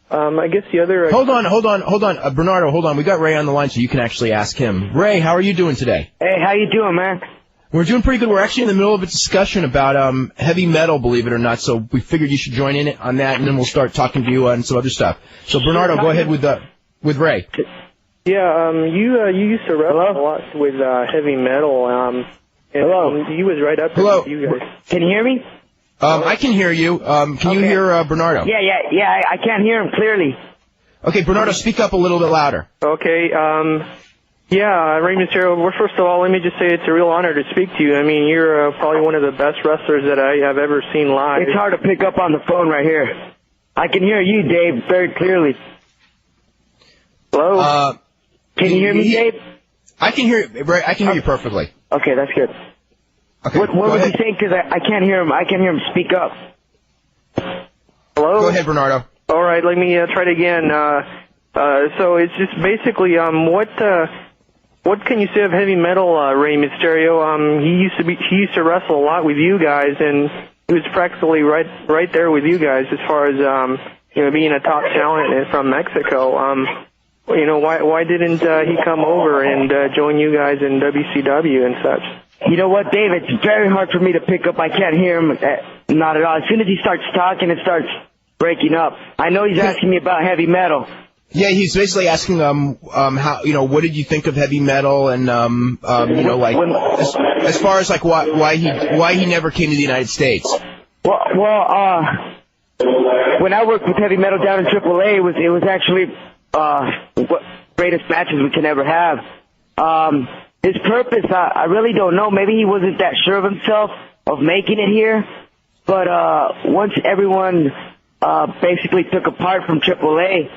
I guess the other... Hold on. Bernardo, hold on. We got Ray on the line, so you can actually ask him. Ray, how are you doing today? Hey, how you doing, man? We're doing pretty good. We're actually in the middle of a discussion about heavy metal, believe it or not, so we figured you should join in on that, and then we'll start talking to you on some other stuff. So, Bernardo, go ahead with Ray. Yeah, you used to wrestle a lot with heavy metal. Hello? He was right up there with you guys. Can you hear me? I can hear you. Can you hear Bernardo? Yeah, I can't hear him clearly. Okay, Bernardo, speak up a little bit louder. Okay, yeah, Rey Mysterio, well, first of all, let me just say it's a real honor to speak to you. I mean, you're probably one of the best wrestlers that I have ever seen live. It's hard to pick up on the phone right here. I can hear you, Dave, very clearly. Hello? Can you hear me, Dave? I can hear you, Ray. I can hear you perfectly. Okay, that's good. Okay, what was he saying? Because I can't hear him. I can't hear him speak up. Hello? Go ahead, Bernardo. All right, let me try it again. So it's just basically, what can you say of heavy metal, Rey Mysterio? He used to wrestle a lot with you guys, and he was practically right there with you guys as far as being a top talent from Mexico. Why didn't he come over and join you guys in WCW and such? You know what, Dave? It's very hard for me to pick up. I can't hear him. Not at all. As soon as he starts talking, it starts breaking up. I know he's asking me about heavy metal. Yeah, he's basically asking how what did you think of heavy metal, and as far as like why he never came to the United States. Well, when I worked with heavy metal down in AAA, it was actually what greatest matches we can ever have. His purpose, I really don't know. Maybe he wasn't that sure of himself of making it here. But once everyone basically took apart from AAA,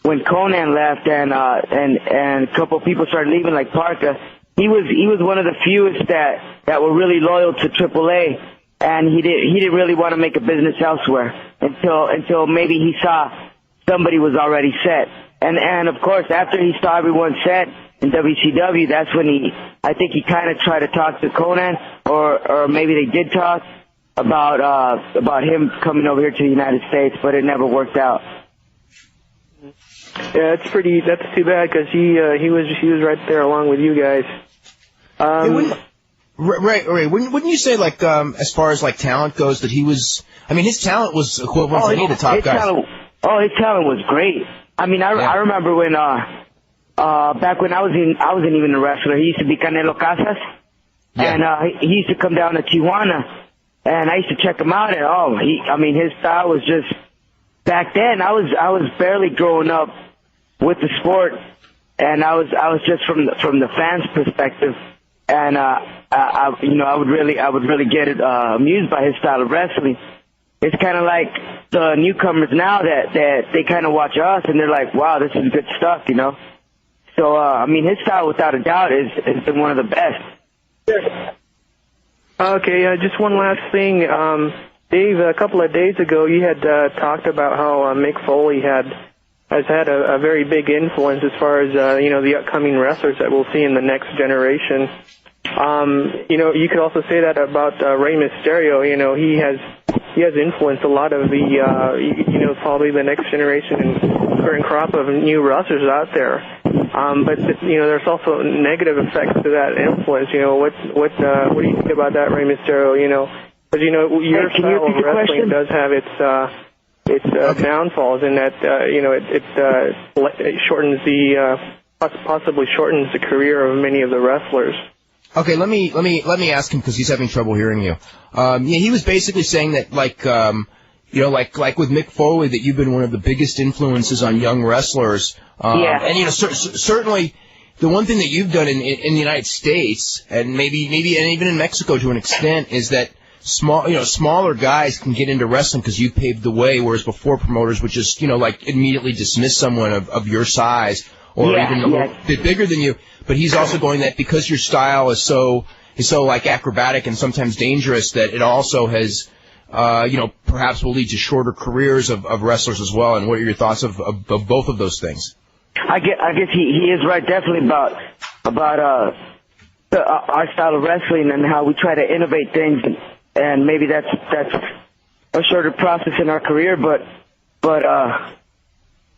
when Conan left and a couple of people started leaving, like Parka, he was one of the fewest that were really loyal to AAA, and he didn't really want to make a business elsewhere until maybe he saw somebody was already set. And of course, after he saw everyone set in WCW, that's when I think he kind of tried to talk to Conan, or maybe they did talk about him coming over here to the United States, but it never worked out. Yeah, that's too bad, because he was right there along with you guys. Ray, wouldn't you say, like, as far as like talent goes, that he was? I mean, his talent was equivalent to any of the top guys. His talent was great. I mean, I remember when back when I wasn't even a wrestler. He used to be Canelo Casas, and he used to come down to Tijuana, and I used to check him out. And his style was just, back then I was barely growing up with the sport, and I was just from the fans' perspective, and I would really get amused by his style of wrestling. It's kind of like the newcomers now that they kind of watch us and they're like, wow, this is good stuff, you know. So his style, without a doubt, has been one of the best. Okay, just one last thing, Dave. A couple of days ago, you had talked about how Mick Foley has had a very big influence as far as the upcoming wrestlers that we'll see in the next generation. You could also say that about Rey Mysterio. He has influenced a lot of the probably the next generation and current crop of new wrestlers out there. But there's also negative effects to that influence. What do you think about that, Rey Mysterio? Because your style of wrestling does have its downfalls in that it shortens possibly shortens the career of many of the wrestlers. Okay, let me ask him, because he's having trouble hearing you. He was basically saying that, like with Mick Foley, that you've been one of the biggest influences on young wrestlers. And certainly the one thing that you've done in the United States, and maybe and even in Mexico to an extent, is that smaller guys can get into wrestling because you paved the way, whereas before promoters would just immediately dismiss someone of your size or even a little bit bigger than you. But he's also going that because your style is so like acrobatic and sometimes dangerous, that it also has, perhaps will lead to shorter careers of wrestlers as well. And what are your thoughts of both of those things? I guess he is right, definitely about our style of wrestling and how we try to innovate things, and maybe that's a shorter process in our career, but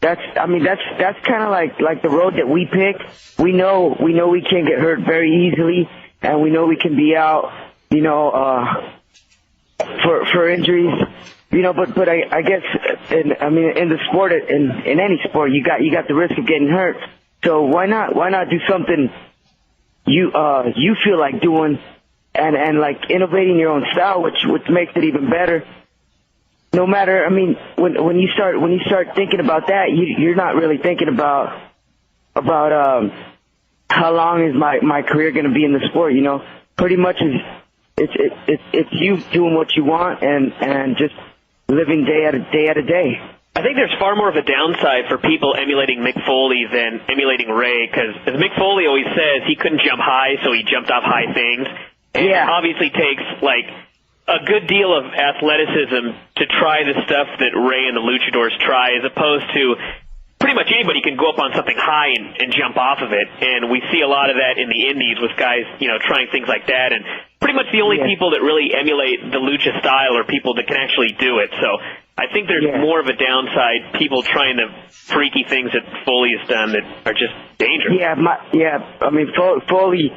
that's kind of like the road that we pick. We know we can't get hurt very easily, and we know we can be out, for injuries, but I guess in the sport, in any sport, you got the risk of getting hurt. So why not do something you feel like doing, and like innovating your own style, which makes it even better. No matter, when you start thinking about that, you're not really thinking about how long is my career going to be in the sport. Pretty much it's you doing what you want and just living day at a day. I think there's far more of a downside for people emulating Mick Foley than emulating Ray, because as Mick Foley always says, he couldn't jump high, so he jumped off high things. And it obviously takes like a good deal of athleticism to try the stuff that Ray and the luchadors try, as opposed to pretty much anybody can go up on something high and jump off of it. And we see a lot of that in the indies with guys, trying things like that. And pretty much the only people that really emulate the lucha style are people that can actually do it. So I think there's more of a downside, people trying the freaky things that Foley has done that are just dangerous. Foley,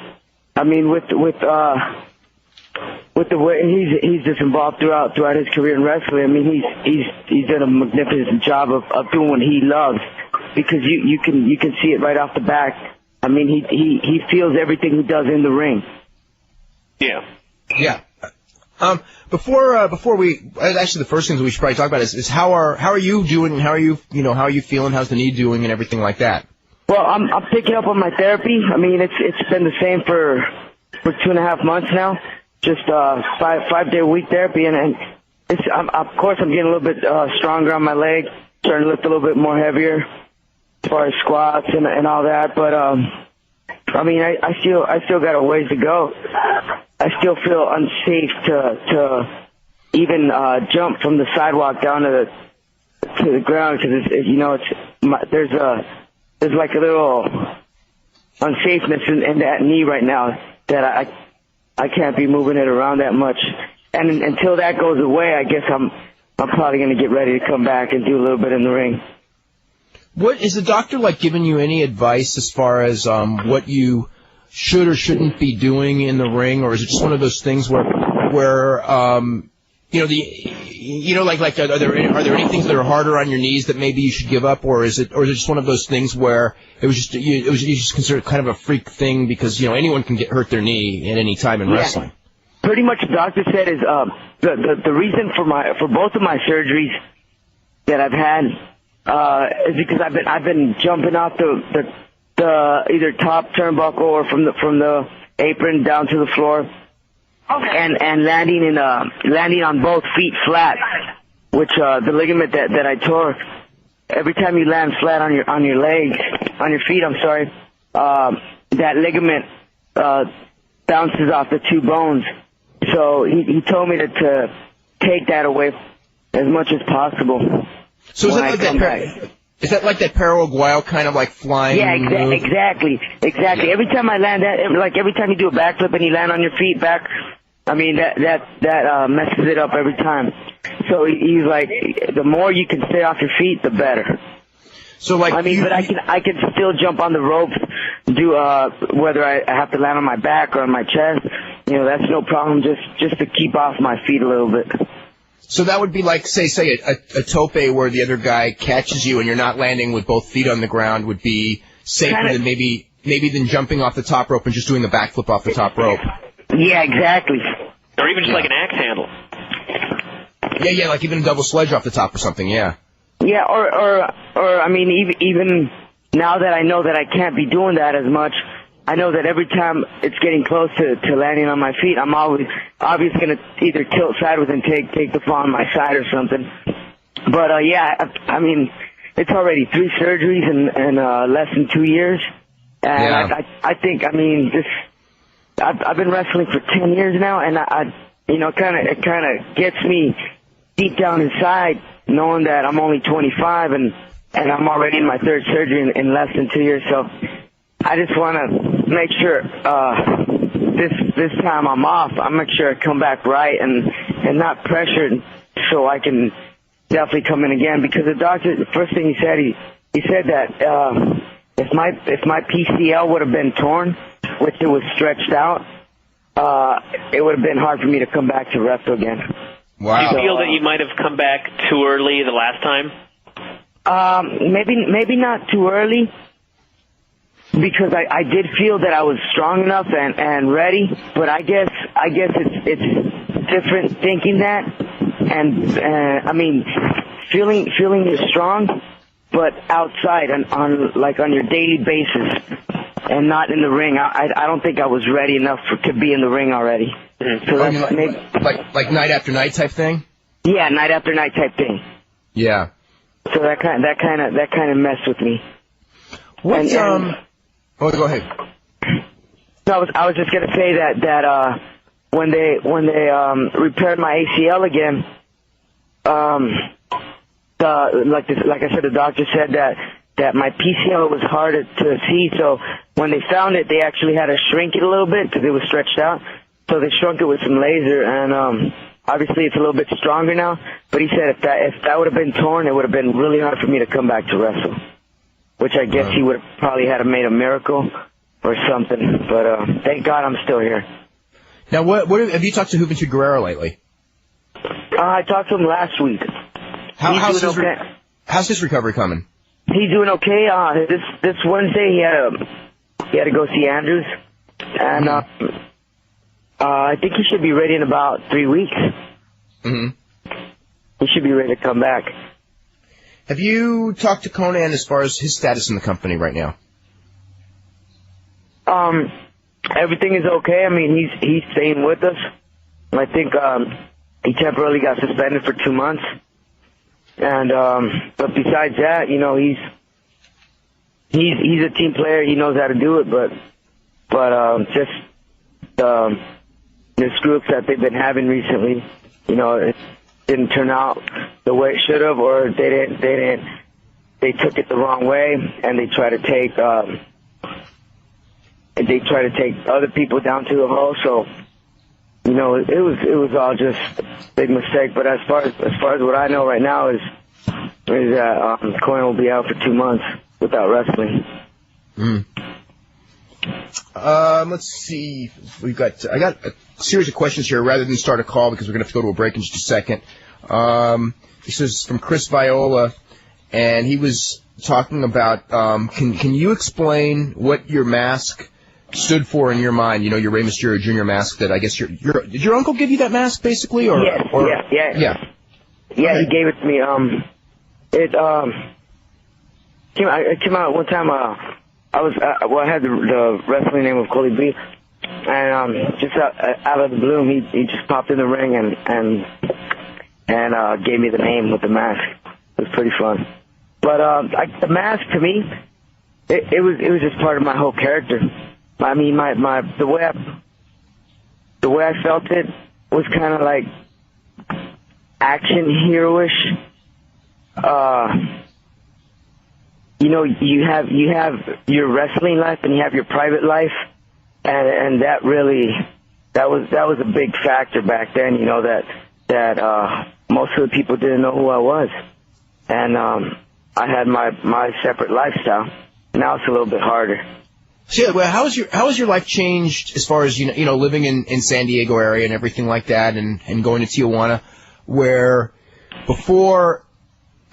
with the way he's just involved throughout his career in wrestling. He's done a magnificent job of doing what he loves, because you can see it right off the bat. He feels everything he does in the ring. Yeah. Before we actually, the first things we should probably talk about is how are you doing, and how are you feeling, how's the knee doing, and everything like that. Well, I'm picking up on my therapy. It's been the same for 2.5 months now. Just 5-day-a-week therapy, and of course I'm getting a little bit stronger on my leg, starting to lift a little bit more heavier as far as squats and all that. But I still got a ways to go. I still feel unsafe to even jump from the sidewalk down to the ground, because there's like a little unsafeness in that knee right now that I can't be moving it around that much. And until that goes away, I guess I'm probably going to get ready to come back and do a little bit in the ring. What is the doctor giving you any advice as far as what you should or shouldn't be doing in the ring, or is it just one of those things where are there any things that are harder on your knees that maybe you should give up, or is it just one of those things where you just consider it kind of a freak thing because anyone can get hurt their knee at any time in wrestling? Pretty much, the doctor said is the reason for both of my surgeries that I've had is because I've been jumping off the either top turnbuckle or from the apron down to the floor. Okay. And landing on both feet flat, which the ligament that I tore. Every time you land flat on your legs, on your feet, that ligament bounces off the two bones. So he told me to take that away as much as possible. So is that like that Paraguayo kind of like flying? Yeah, exactly. Every time I land every time you do a backflip and you land on your feet back, that messes it up every time. So he's like, the more you can stay off your feet, the better. So but I can still jump on the ropes, do whether I have to land on my back or on my chest. That's no problem. Just to keep off my feet a little bit. So that would be like, say a tope where the other guy catches you and you're not landing with both feet on the ground would be safer than maybe than jumping off the top rope and just doing the backflip off the top rope. Yeah, exactly. Or even just like an axe handle. Yeah, like even a double sledge off the top or something, yeah. Yeah, or even now that I know that I can't be doing that as much, I know that every time it's getting close to landing on my feet, I'm always going to either tilt sideways and take the fall on my side or something. But it's already 3 surgeries in less than 2 years, and I think I've been wrestling for 10 years now, and it kind of gets me deep down inside knowing that I'm only 25 and I'm already in my 3rd surgery in less than 2 years. So I just want to make sure this time I'm off, I make sure I come back right and not pressured, so I can definitely come in again. Because the doctor, the first thing he said, he said that if my PCL would have been torn, which it was stretched out, it would have been hard for me to come back to wrestle again. Wow. Do you feel that you might have come back too early the last time? Maybe not too early, because I did feel that I was strong enough and ready, but I guess it's different thinking that, and I mean, feeling you're strong, but outside on your daily basis, and not in the ring. I don't think I was ready enough to be in the ring already. Mm-hmm. So that's like night after night type thing. Yeah, night after night type thing. Yeah. So that kind of messed with me. What? Oh, go ahead. No, I was just gonna say that when they repaired my ACL again, like I said, the doctor said that my PCL was harder to see. So when they found it, they actually had to shrink it a little bit because it was stretched out. So they shrunk it with some laser, and obviously it's a little bit stronger now. But he said if that would have been torn, it would have been really hard for me to come back to wrestle. Which I guess he would have probably had to made a miracle or something. But thank God I'm still here. Now, what have you talked to Juventud Guerrero lately? I talked to him last week. How's his recovery coming? He's doing okay. This Wednesday he had to go see Andrews, and I think he should be ready in about 3 weeks. Mm-hmm. He should be ready to come back. Have you talked to Conan as far as his status in the company right now? Everything is okay. I mean, he's staying with us. I think he temporarily got suspended for 2 months. And but besides that, you know, he's a team player. He knows how to do it. But just the screw-ups that they've been having recently, you know, it didn't turn out the way it should have, or they took it the wrong way, and they try to take other people down to the hole. So, you know, it was all just a big mistake. But as far as what I know right now is that Conan will be out for 2 months without wrestling. Mm. Let's see. I got a series of questions here rather than start a call because we're going to have to go to a break in just a second. This is from Chris Viola, and he was talking about, can you explain what your mask stood for in your mind? You know, your Rey Mysterio Jr. mask that I guess did your uncle give you that mask basically? Or, yes, yeah. Yeah, he gave it to me. It came out one time. I had the wrestling name of Coley B, and just out of the blue, he just popped in the ring and gave me the name with the mask. It was pretty fun. But the mask to me, it was just part of my whole character. I mean, the way I felt it was kind of like action hero-ish. You know, you have your wrestling life and you have your private life, and that was a big factor back then. You know that most of the people didn't know who I was, and I had my separate lifestyle. Now it's a little bit harder. So, yeah, well, how has your life changed as far as you know living in San Diego area and everything like that, and going to Tijuana, where before,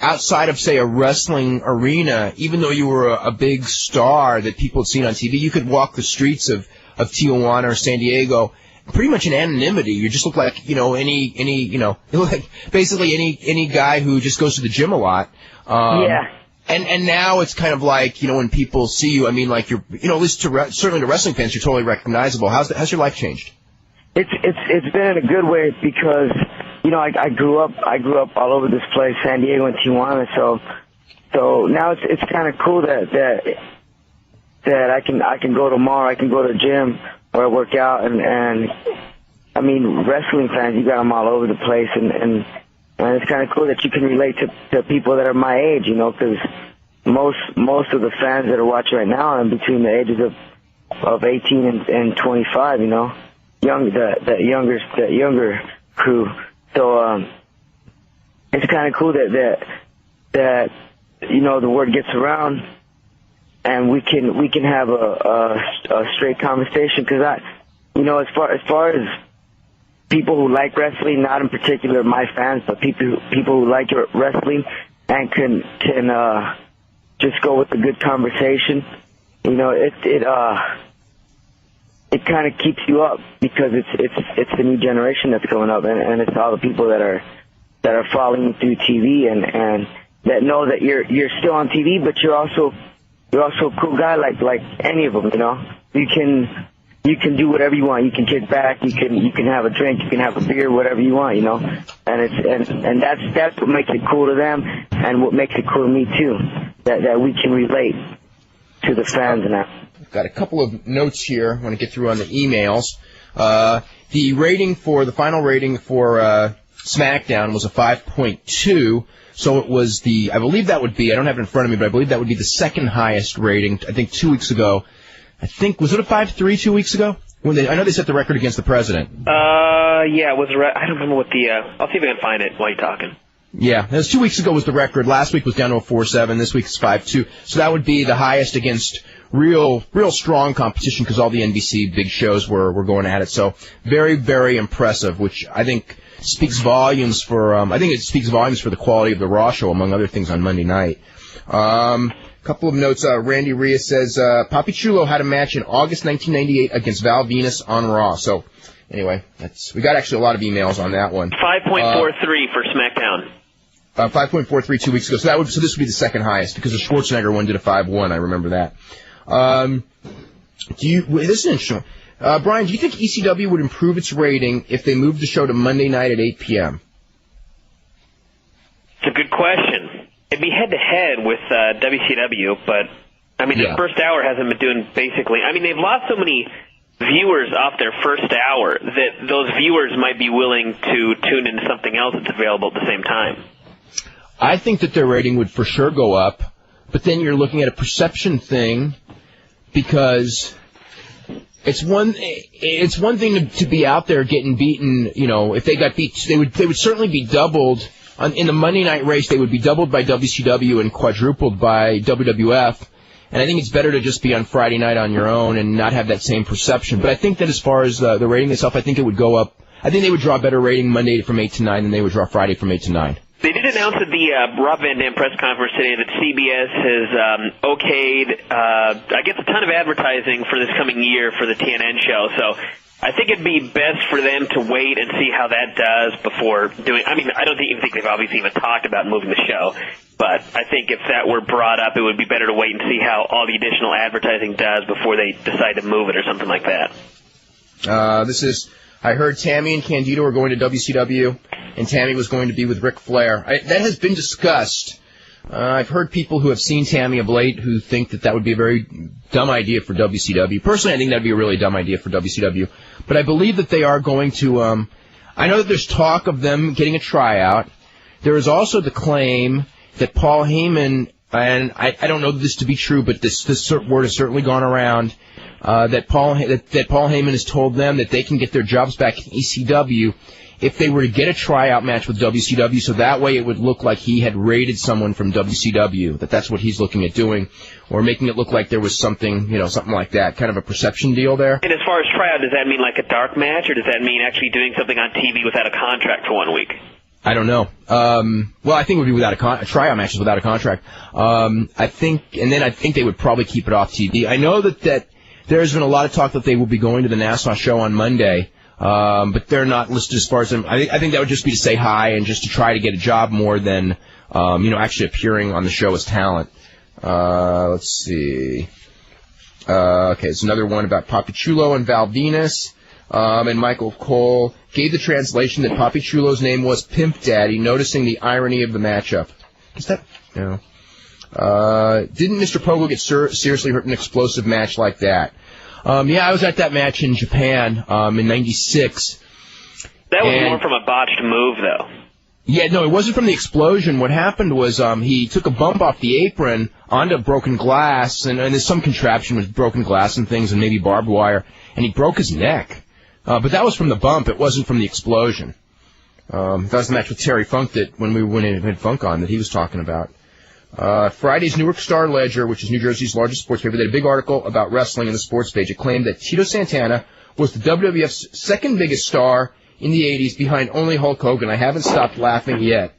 outside of say a wrestling arena, even though you were a big star that people had seen on TV, you could walk the streets of Tijuana or San Diego pretty much in anonymity. You just look like any you know like basically any guy who just goes to the gym a lot. Yeah. And now it's kind of like, when people see you, I mean, like you're, at least certainly to wrestling fans, you're totally recognizable. How's your life changed? It's been in a good way because, I grew up all over this place, San Diego and Tijuana. So now it's kind of cool that I can go tomorrow. I can go to the gym or work out and I mean, wrestling fans, you got them all over the place and it's kind of cool that you can relate to people that are my age, because most of the fans that are watching right now are in between the ages of 18 and 25, the younger crew. So it's kind of cool that the word gets around, and we can have a straight conversation. Because as far as people who like wrestling, not in particular my fans, but people who like wrestling and can just go with a good conversation, it kind of keeps you up, because it's the new generation that's going up, and it's all the people that are following you through TV and that know that you're still on TV, but you're also a cool guy like any of them. You can do whatever you want. You can kick back. You can have a drink. You can have a beer. Whatever you want. And that's what makes it cool to them, and what makes it cool to me too. That we can relate to the fans now. Got a couple of notes here I want to get through on the emails. The final rating for SmackDown was a 5.2, so it was I believe that would be, I don't have it in front of me, but I believe that would be the second highest rating, I think 2 weeks ago. Was it a 5.3 2 weeks ago? I know they set the record against the president. Yeah, it was, I don't remember what I'll see if I can find it while you're talking. Yeah, it was 2 weeks ago was the record. Last week was down to a 4.7. This week is 5.2. So that would be the highest against real strong competition, because all the NBC big shows were going at it. So very, very impressive, which I think speaks volumes for, the quality of the Raw show, among other things, on Monday night. Couple of notes. Randy Reyes says, Papi Chulo had a match in August 1998 against Val Venus on Raw. So anyway, we got actually a lot of emails on that one. 5.43 for SmackDown. 5.43 2 weeks ago. So this would be the second highest, because the Schwarzenegger one did a 5.1. I remember that. This is interesting. Brian, do you think ECW would improve its rating if they moved the show to Monday night at 8 p.m.? It's a good question. It'd be head-to-head with WCW, but, the first hour hasn't been doing basically... they've lost so many viewers off their first hour that those viewers might be willing to tune into something else that's available at the same time. I think that their rating would for sure go up, but then you're looking at a perception thing, because it's one thing to be out there getting beaten. If they got beat, they would certainly be doubled in the Monday night race. They would be doubled by WCW and quadrupled by WWF. And I think it's better to just be on Friday night on your own and not have that same perception. But I think that as far as the rating itself, I think it would go up. I think they would draw a better rating Monday from 8 to 9 than they would draw Friday from 8 to 9. They did announce at the Rob Van Dam press conference today that CBS has okayed, a ton of advertising for this coming year for the TNN show. So I think it'd be best for them to wait and see how that does before doing... I don't even think they've obviously even talked about moving the show, but I think if that were brought up, it would be better to wait and see how all the additional advertising does before they decide to move it or something like that. I heard Tammy and Candido are going to WCW, and Tammy was going to be with Ric Flair. That has been discussed. I've heard people who have seen Tammy of late who think that would be a very dumb idea for WCW. Personally, I think that would be a really dumb idea for WCW. But I believe that they are going to... I know that there's talk of them getting a tryout. There is also the claim that Paul Heyman... And I don't know this to be true, but this word has certainly gone around... that Paul Heyman has told them that they can get their jobs back in ECW if they were to get a tryout match with WCW, so that way it would look like he had raided someone from WCW, that's what he's looking at doing, or making it look like there was something like that, kind of a perception deal there. And as far as tryout, does that mean like a dark match, or does that mean actually doing something on TV without a contract for 1 week? I don't know. Well, I think it would be without a tryout matches without a contract. I think they would probably keep it off TV. I know that there's been a lot of talk that they will be going to the Nassau show on Monday, but they're not listed as far as them. I think that would just be to say hi and just to try to get a job more than, actually appearing on the show as talent. Let's see. Okay, it's another one about Papi Chulo and Val Venus. And Michael Cole gave the translation that Papi Chulo's name was Pimp Daddy, noticing the irony of the matchup. Is that... No. Didn't Mr. Pogo get seriously hurt in an explosive match like that? I was at that match in Japan in '96. That was more from a botched move, though. Yeah, no, it wasn't from the explosion. What happened was he took a bump off the apron onto broken glass, and there's some contraption with broken glass and things and maybe barbed wire, and he broke his neck. But that was from the bump. It wasn't from the explosion. That was the match with Terry Funk when we went in and had Funk on that he was talking about. Friday's Newark Star-Ledger, which is New Jersey's largest sports paper, did a big article about wrestling in the sports page. It claimed that Tito Santana was the WWF's second biggest star in the 80s, behind only Hulk Hogan. I haven't stopped laughing yet.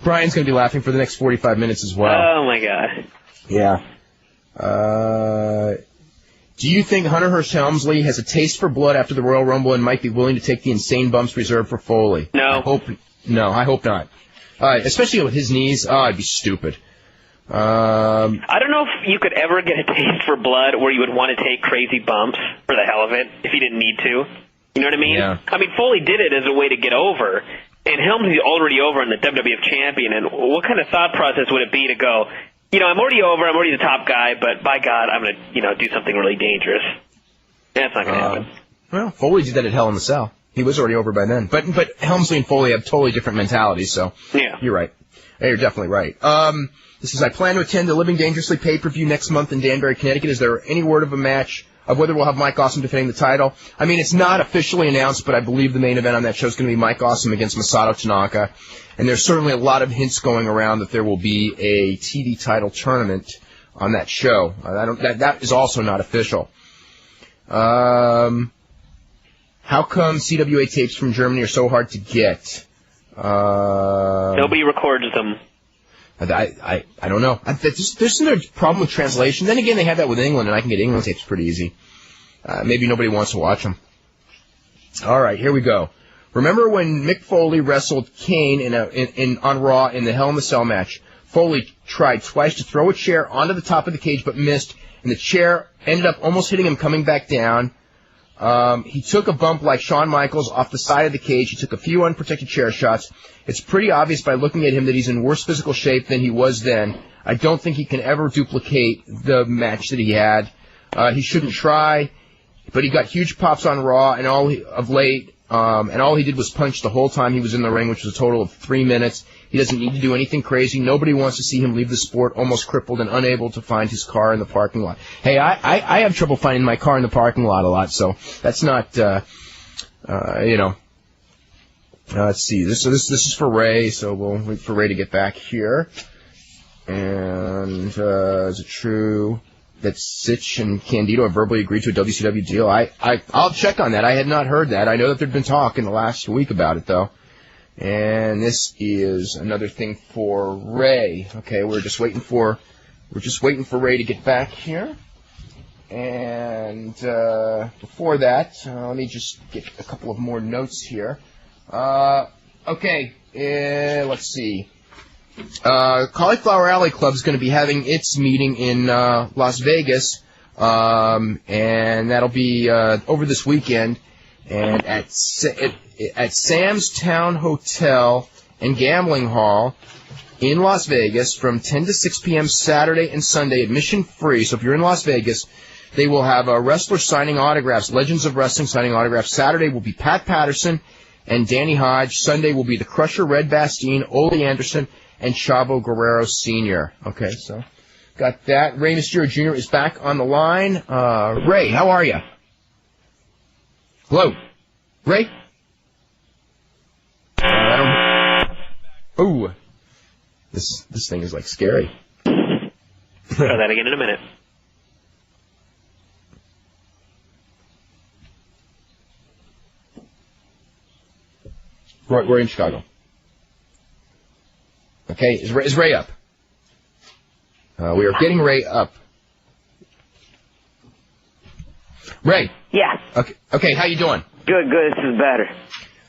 Brian's going to be laughing for the next 45 minutes as well. Oh, my God. Yeah. Do you think Hunter Hearst Helmsley has a taste for blood after the Royal Rumble and might be willing to take the insane bumps reserved for Foley? No. I hope not. Especially with his knees. Oh, it'd be stupid. I don't know if you could ever get a taste for blood where you would want to take crazy bumps for the hell of it if you didn't need to. You know what I mean? Yeah. I mean, Foley did it as a way to get over, and Helmsley's already over and the WWF champion, and what kind of thought process would it be to go, you know, I'm already over, I'm already the top guy, but by God, I'm going to, you know, do something really dangerous. That's not going to happen. Well, Foley did that at Hell in the Cell. He was already over by then. But Helmsley and Foley have totally different mentalities, so yeah. You're right. Yeah, you're definitely right. This is, I plan to attend the Living Dangerously pay-per-view next month in Danbury, Connecticut. Is there any word of a match of whether we'll have Mike Awesome defending the title? I mean, it's not officially announced, but I believe the main event on that show is going to be Mike Awesome against Masato Tanaka. And there's certainly a lot of hints going around that there will be a TV title tournament on that show. That is also not official. How come CWA tapes from Germany are so hard to get? Nobody records them. I don't know. There's no problem with translation. Then again, they have that with England, and I can get England tapes pretty easy. Maybe nobody wants to watch them. All right, here we go. Remember when Mick Foley wrestled Kane on Raw in the Hell in the Cell match? Foley tried twice to throw a chair onto the top of the cage, but missed, and the chair ended up almost hitting him coming back down. He took a bump like Shawn Michaels off the side of the cage. He took a few unprotected chair shots. It's pretty obvious by looking at him that he's in worse physical shape than he was then. I don't think he can ever duplicate the match that he had. He shouldn't try, but he got huge pops on Raw and all he did was punch the whole time he was in the ring, which was a total of 3 minutes. He doesn't need to do anything crazy. Nobody wants to see him leave the sport almost crippled and unable to find his car in the parking lot. Hey, I have trouble finding my car in the parking lot a lot, so that's not, let's see. This is for Ray, so we'll wait for Ray to get back here. And is it true that Sitch and Candido have verbally agreed to a WCW deal? I'll check on that. I had not heard that. I know that there'd been talk in the last week about it, though. And this is another thing for Ray. Okay, we're just waiting for Ray to get back here. And before that, let me just get a couple of more notes here. Okay, let's see. Cauliflower Alley Club is going to be having its meeting in Las Vegas, and that'll be over this weekend, and at Sam's Town Hotel and Gambling Hall in Las Vegas from 10 to 6 p.m. Saturday and Sunday, admission free. So if you're in Las Vegas, they will have wrestlers signing autographs, Legends of Wrestling signing autographs. Saturday will be Pat Patterson and Danny Hodge. Sunday will be the Crusher, Red Bastien, Ole Anderson, and Chavo Guerrero Sr. Okay, so got that. Rey Mysterio Jr. is back on the line. Ray, how are you? Hello? Ray? Ooh. This thing is, like, scary. Try that again in a minute. We're in Chicago. Okay, is Ray up? We are getting Ray up. Ray. Yeah. Okay, how you doing? Good. This is better.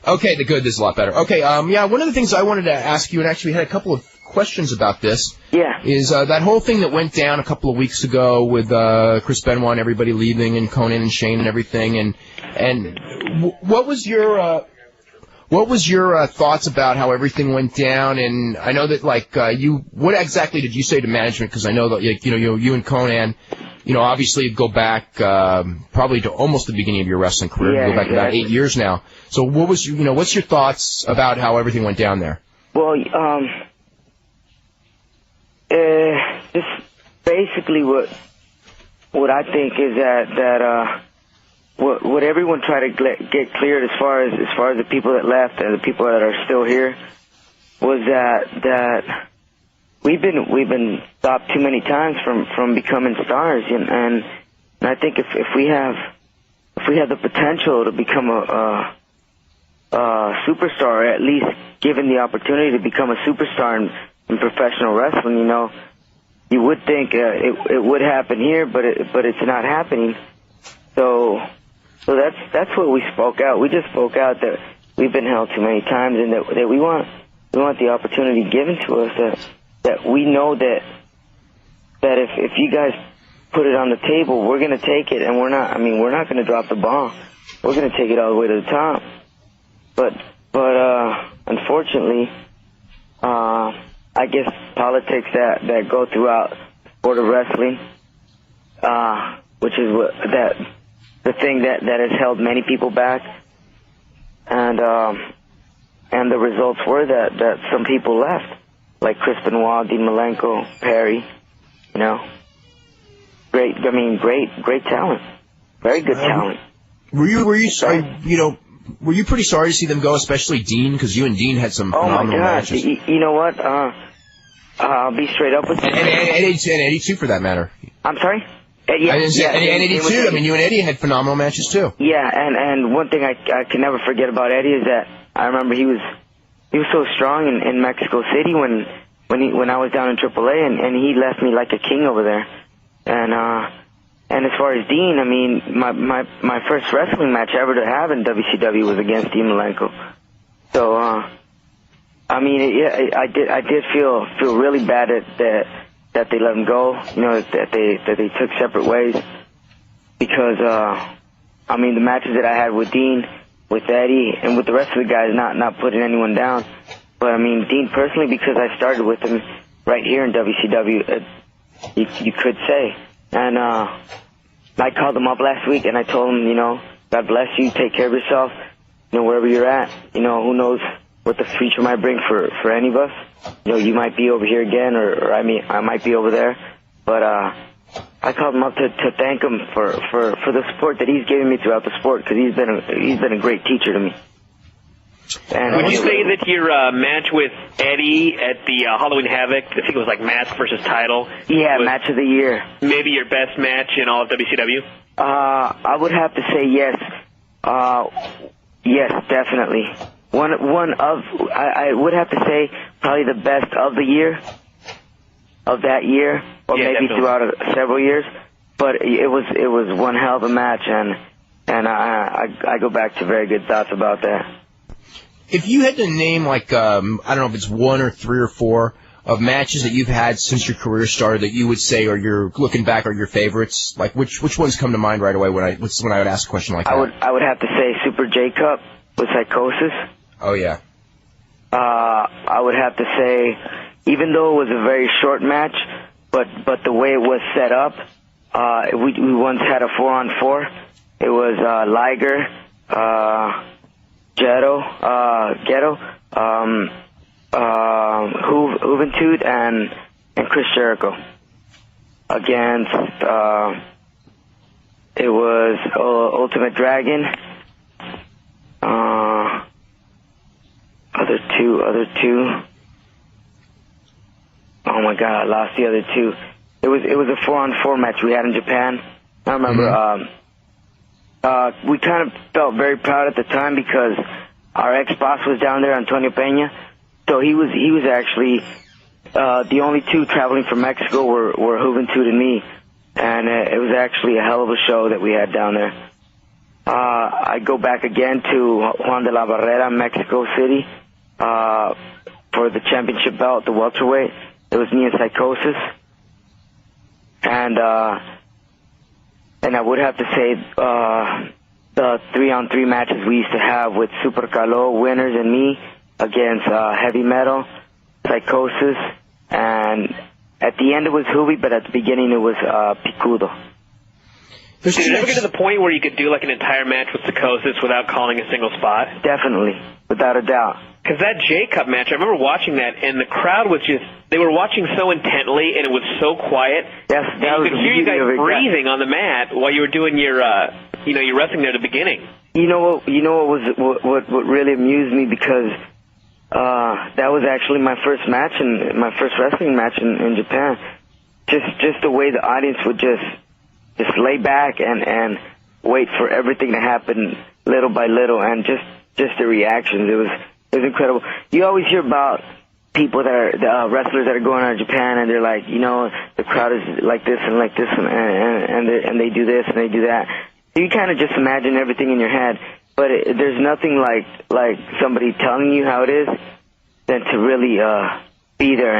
Okay, this is a lot better. Okay, one of the things I wanted to ask you, and actually had a couple of questions about this, is that whole thing that went down a couple of weeks ago with Chris Benoit and everybody leaving, and Conan and Shane and everything, and what was your thoughts about how everything went down? And I know that, like, what exactly did you say to management? Because I know that, you and Conan, obviously go back probably to almost the beginning of your wrestling career. You go back about 8 years now. So what was what's your thoughts about how everything went down there? Well, just basically what I think is that what everyone tried to get cleared as far as the people that left and the people that are still here was that we've been stopped too many times from becoming stars, and I think if we have the potential to become a superstar, or at least given the opportunity to become a superstar in professional wrestling, you would think it would happen here, but it's not happening. So that's what we spoke out. We just spoke out that we've been held too many times, and that we want the opportunity given to us. That we know that if you guys put it on the table, we're going to take it, and we're not going to drop the ball. We're going to take it all the way to the top. But unfortunately, I guess politics that go throughout the sport of wrestling, which is the thing that has held many people back, and the results were that some people left, like Chris Benoit, Dean Malenko, Perry, great talent, very good talent. Were you pretty sorry to see them go, especially Dean, because you and Dean had some phenomenal matches? You know what? I'll be straight up with you. And Eddie too, for that matter. I'm sorry? And Eddie too. I mean, you and Eddie had phenomenal matches too. Yeah, and one thing I can never forget about Eddie is that I remember he was so strong in Mexico City when I was down in AAA, and he left me like a king over there. And as far as Dean, I mean, my first wrestling match ever to have in WCW was against Dean Malenko. So I mean, I did feel really bad that they let him go. That they took separate ways, because I mean, the matches that I had with Dean, with Eddie, and with the rest of the guys, not putting anyone down, but I mean, Dean personally, because I started with him right here in WCW, you could say. And I called him up last week, and I told him, God bless you, take care of yourself, wherever you're at. Who knows what the future might bring for any of us. You might be over here again, or I might be over there. But I called him up to thank him for the support that he's given me throughout the sport, because he's been a great teacher to me. And would you say that your match with Eddie at the Halloween Havoc, I think it was like mask versus title? Yeah, match of the year. Maybe your best match in all of WCW? I would have to say yes. Yes, definitely. I would have to say probably the best of the year, of that year, or maybe definitely throughout several years. But it was one hell of a match, and I go back to very good thoughts about that. If you had to name, like, I don't know if it's one or three or four of matches that you've had since your career started that you would say, or you're looking back, are your favorites, like which ones come to mind right away when I would ask a question like that? I would have to say Super J Cup with Psychosis. Oh yeah. I would have to say, even though it was a very short match, but the way it was set up, we once had a 4-on-4. It was Liger, Ghetto, Juventud, and Chris Jericho against, it was Ultimate Dragon, other two. Oh my God, I lost the other two. It was a 4-on-4 match we had in Japan. I remember, we kind of felt very proud at the time because our ex-boss was down there, Antonio Peña. So he was actually the only two traveling from Mexico were Juventud and me, and it was actually a hell of a show that we had down there. I go back again to Juan de la Barrera, Mexico City, for the championship belt, the welterweight. It was me and Psychosis, and I would have to say the 3-on-3 matches we used to have with Super Calo, Winners, and me against Heavy Metal, Psychosis, and at the end it was Juvi, but at the beginning it was Picudo. Did you ever get to the point where you could do like an entire match with Psychosis without calling a single spot? Definitely, without a doubt. Because that J-Cup match, I remember watching that, and the crowd was just, they were watching so intently, and it was so quiet. Yes, and you could hear you guys breathing on the mat while you were doing your, your wrestling there at the beginning. What really amused me, because that was actually my first match and my first wrestling match in Japan. Just the way the audience would just lay back and wait for everything to happen little by little, and just the reactions. It was incredible. You always hear about people that are wrestlers that are going out of Japan, and they're like, you know, the crowd is like this and like this, and they do this and they do that. You kind of just imagine everything in your head, but there's nothing like somebody telling you how it is than to really be there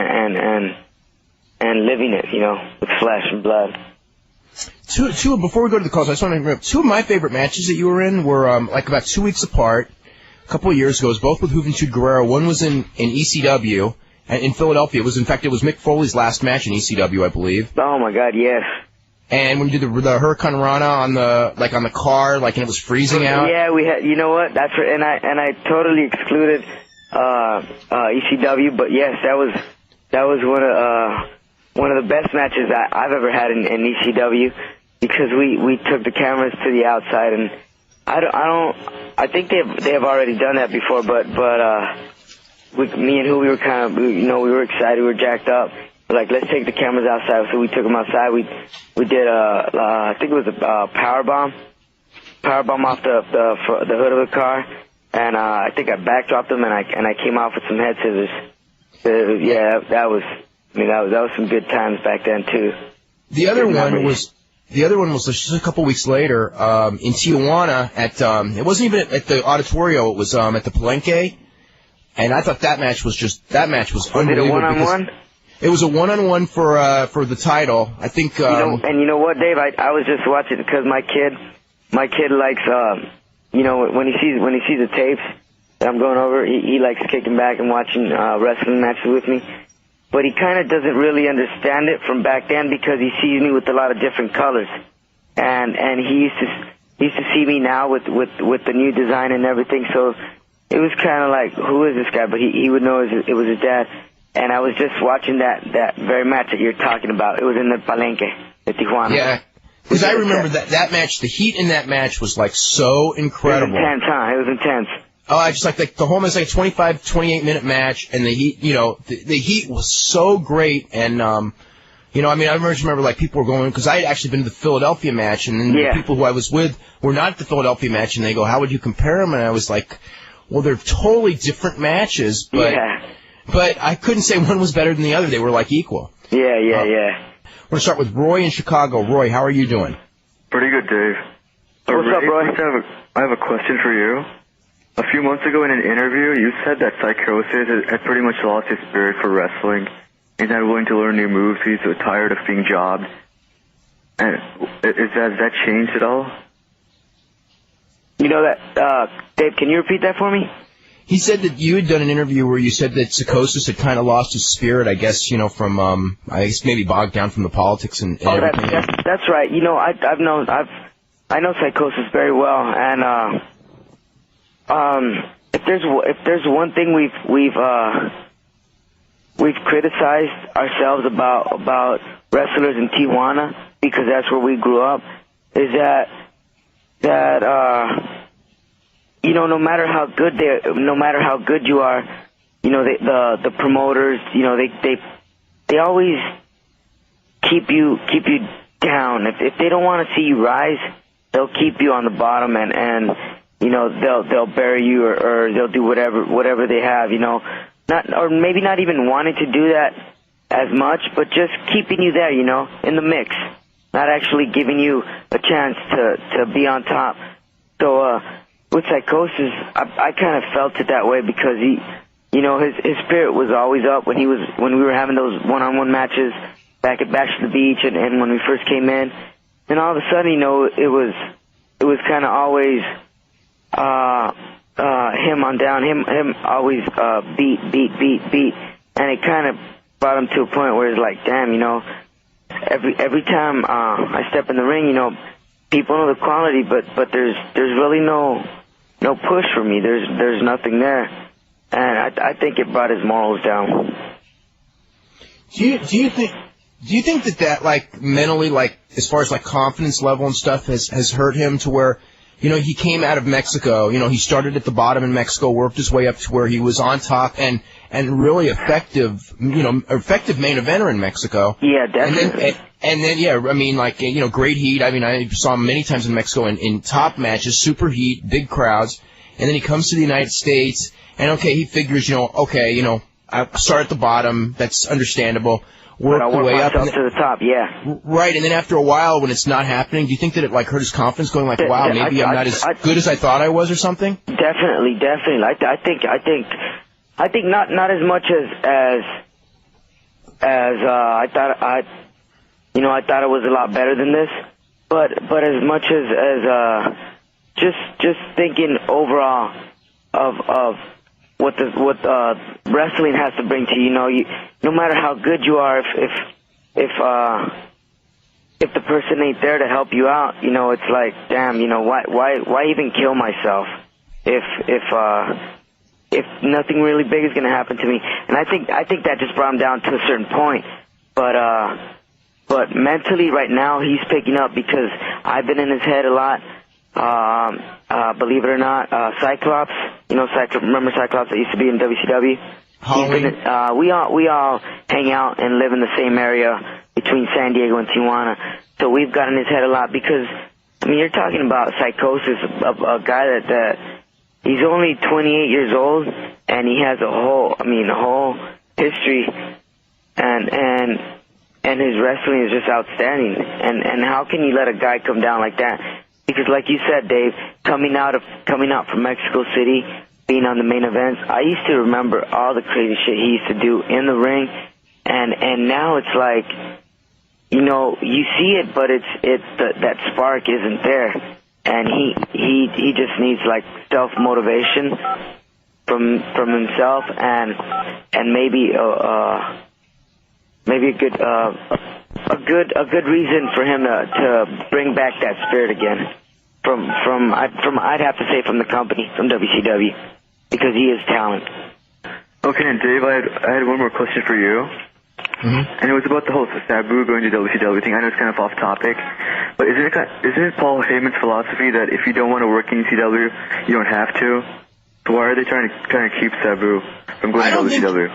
and living it, you know, with flesh and blood. Two. Before we go to the calls, I just want to bring up two of my favorite matches that you were in were like about 2 weeks apart, a couple of years ago. It was both with Juventud Guerrero. One was in ECW in Philadelphia. It was Mick Foley's last match in ECW, I believe. Oh my God, yes. And when you did the Hurricane Rana on the car, like, and it was freezing out. Yeah, we had. You know what? That's right. And I totally excluded ECW, but yes, that was one of the best matches I've ever had in ECW, because we took the cameras to the outside, and I think they have already done that before, but me and we were kind of, you know, we were excited, we were jacked up. We're like, let's take the cameras outside. So we took them outside. We did I think it was a power bomb off the hood of the car, and I think I backdropped them, and I came off with some head scissors. Yeah, that was some good times back then too. The other one was just a couple weeks later in Tijuana at it wasn't even at the Auditorio, it was at the Palenque, and I thought that match was unbelievable. Was it a one-on-one? It was a one-on-one for the title. I think. And you know what, Dave? I was just watching because my kid likes you know, when he sees the tapes that I'm going over, he likes kicking back and watching wrestling matches with me. But he kind of doesn't really understand it from back then because he sees me with a lot of different colors, and he used to see me now with the new design and everything. So it was kind of like, who is this guy? But he would know it was his dad. And I was just watching that very match that you're talking about. It was in the Palenque, in Tijuana. Yeah, because I remember that match. The heat in that match was like so incredible. It was intense, huh? It was intense. Oh, I just like the whole match, like 25, 28-minute match, and the heat, you know, the heat was so great, and you know, I mean, I remember like people were going, because I had actually been to the Philadelphia match, and then the people who I was with were not at the Philadelphia match, and they go, how would you compare them? And I was like, well, they're totally different matches, but I couldn't say one was better than the other. They were like equal. Yeah. We're gonna start with Roy in Chicago. Roy, how are you doing? Pretty good, Dave. What's up, Roy? I have a question for you. A few months ago in an interview, you said that Psychosis had pretty much lost his spirit for wrestling. He's not willing to learn new moves. He's so tired of being jobbed. And has that changed at all? You know that, Dave, can you repeat that for me? He said that you had done an interview where you said that Psychosis had kind of lost his spirit, I guess, you know, from, I guess maybe bogged down from the politics and everything. That's right. You know, I know Psychosis very well, and, if there's one thing we've criticized ourselves about wrestlers in Tijuana, because that's where we grew up, is that you know, no matter how good you are, you know, the promoters, you know, they always keep you down. If they don't want to see you rise, they'll keep you on the bottom, and you know, they'll bury you or they'll do whatever they have, you know, or maybe not even wanting to do that as much, but just keeping you there, you know, in the mix, not actually giving you a chance to be on top. So with Psychosis, I kind of felt it that way because he, you know, his spirit was always up when we were having those one-on-one matches back at Bash to the Beach and when we first came in, and all of a sudden, you know, it was kind of always him on down, him always beat, and it kind of brought him to a point where it's like, damn, you know, every time I step in the ring, you know, people know the quality, but there's really no push for me. There's nothing there, and I think it brought his morals down. Do you think that like mentally, like as far as like confidence level and stuff has hurt him to where, he came out of Mexico. He started at the bottom in Mexico, worked his way up to where he was on top and really effective main eventer in Mexico. Yeah, definitely. And then, yeah, I mean, like, great heat. I mean, I saw him many times in Mexico in top matches, super heat, big crowds. And then he comes to the United States, and okay, he figures, I start at the bottom. That's understandable. Work the way up to the top, yeah. Right, and then after a while, when it's not happening, do you think that it hurt his confidence, going like, wow, maybe I'm not as good as I thought I was, or something? Definitely. I think not as much as I thought. I thought it was a lot better than this, but as much as just thinking overall of what wrestling has to bring to you. No matter how good you are, if the person ain't there to help you out, it's like, damn, why even kill myself if nothing really big is gonna happen to me? And I think that just brought him down to a certain point. But mentally right now he's picking up because I've been in his head a lot. Believe it or not, Cyclops, remember Cyclops that used to be in WCW? We all hang out and live in the same area between San Diego and Tijuana. So we've got in his head a lot because, you're talking about psychosis of a guy that he's only 28 years old and he has a whole history and his wrestling is just outstanding. And how can you let a guy come down like that? Because like you said, Dave, coming out from Mexico City, being on the main events, I used to remember all the crazy shit he used to do in the ring, and now it's like, you see it, but that spark isn't there, and he just needs like self motivation from himself, and maybe a good reason for him to bring back that spirit again I'd have to say from the company, from WCW, because he is talent. Okay, and Dave, I had one more question for you. Mm-hmm. And it was about the whole Sabu going to WCW thing. I know it's kind of off topic, but isn't it Paul Heyman's philosophy that if you don't want to work in ECW, you don't have to? So why are they trying to keep Sabu from going to WCW?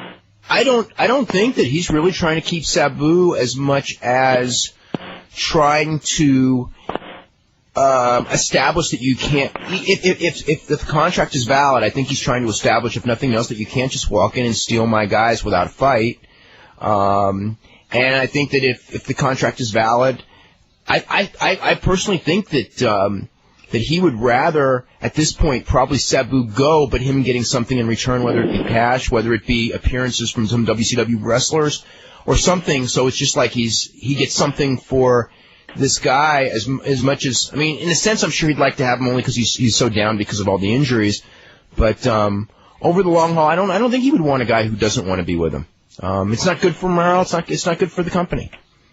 I don't think that he's really trying to keep Sabu as much as trying to establish that you can't. If the contract is valid, I think he's trying to establish, if nothing else, that you can't just walk in and steal my guys without a fight. And I think that if the contract is valid, I personally think that he would rather, at this point, probably Sabu go, but him getting something in return, whether it be cash, whether it be appearances from some WCW wrestlers or something. So it's just like he gets something for this guy as much as, in a sense, I'm sure he'd like to have him only because he's so down because of all the injuries. But over the long haul, I don't think he would want a guy who doesn't want to be with him. It's not good for morale. It's not good for the company.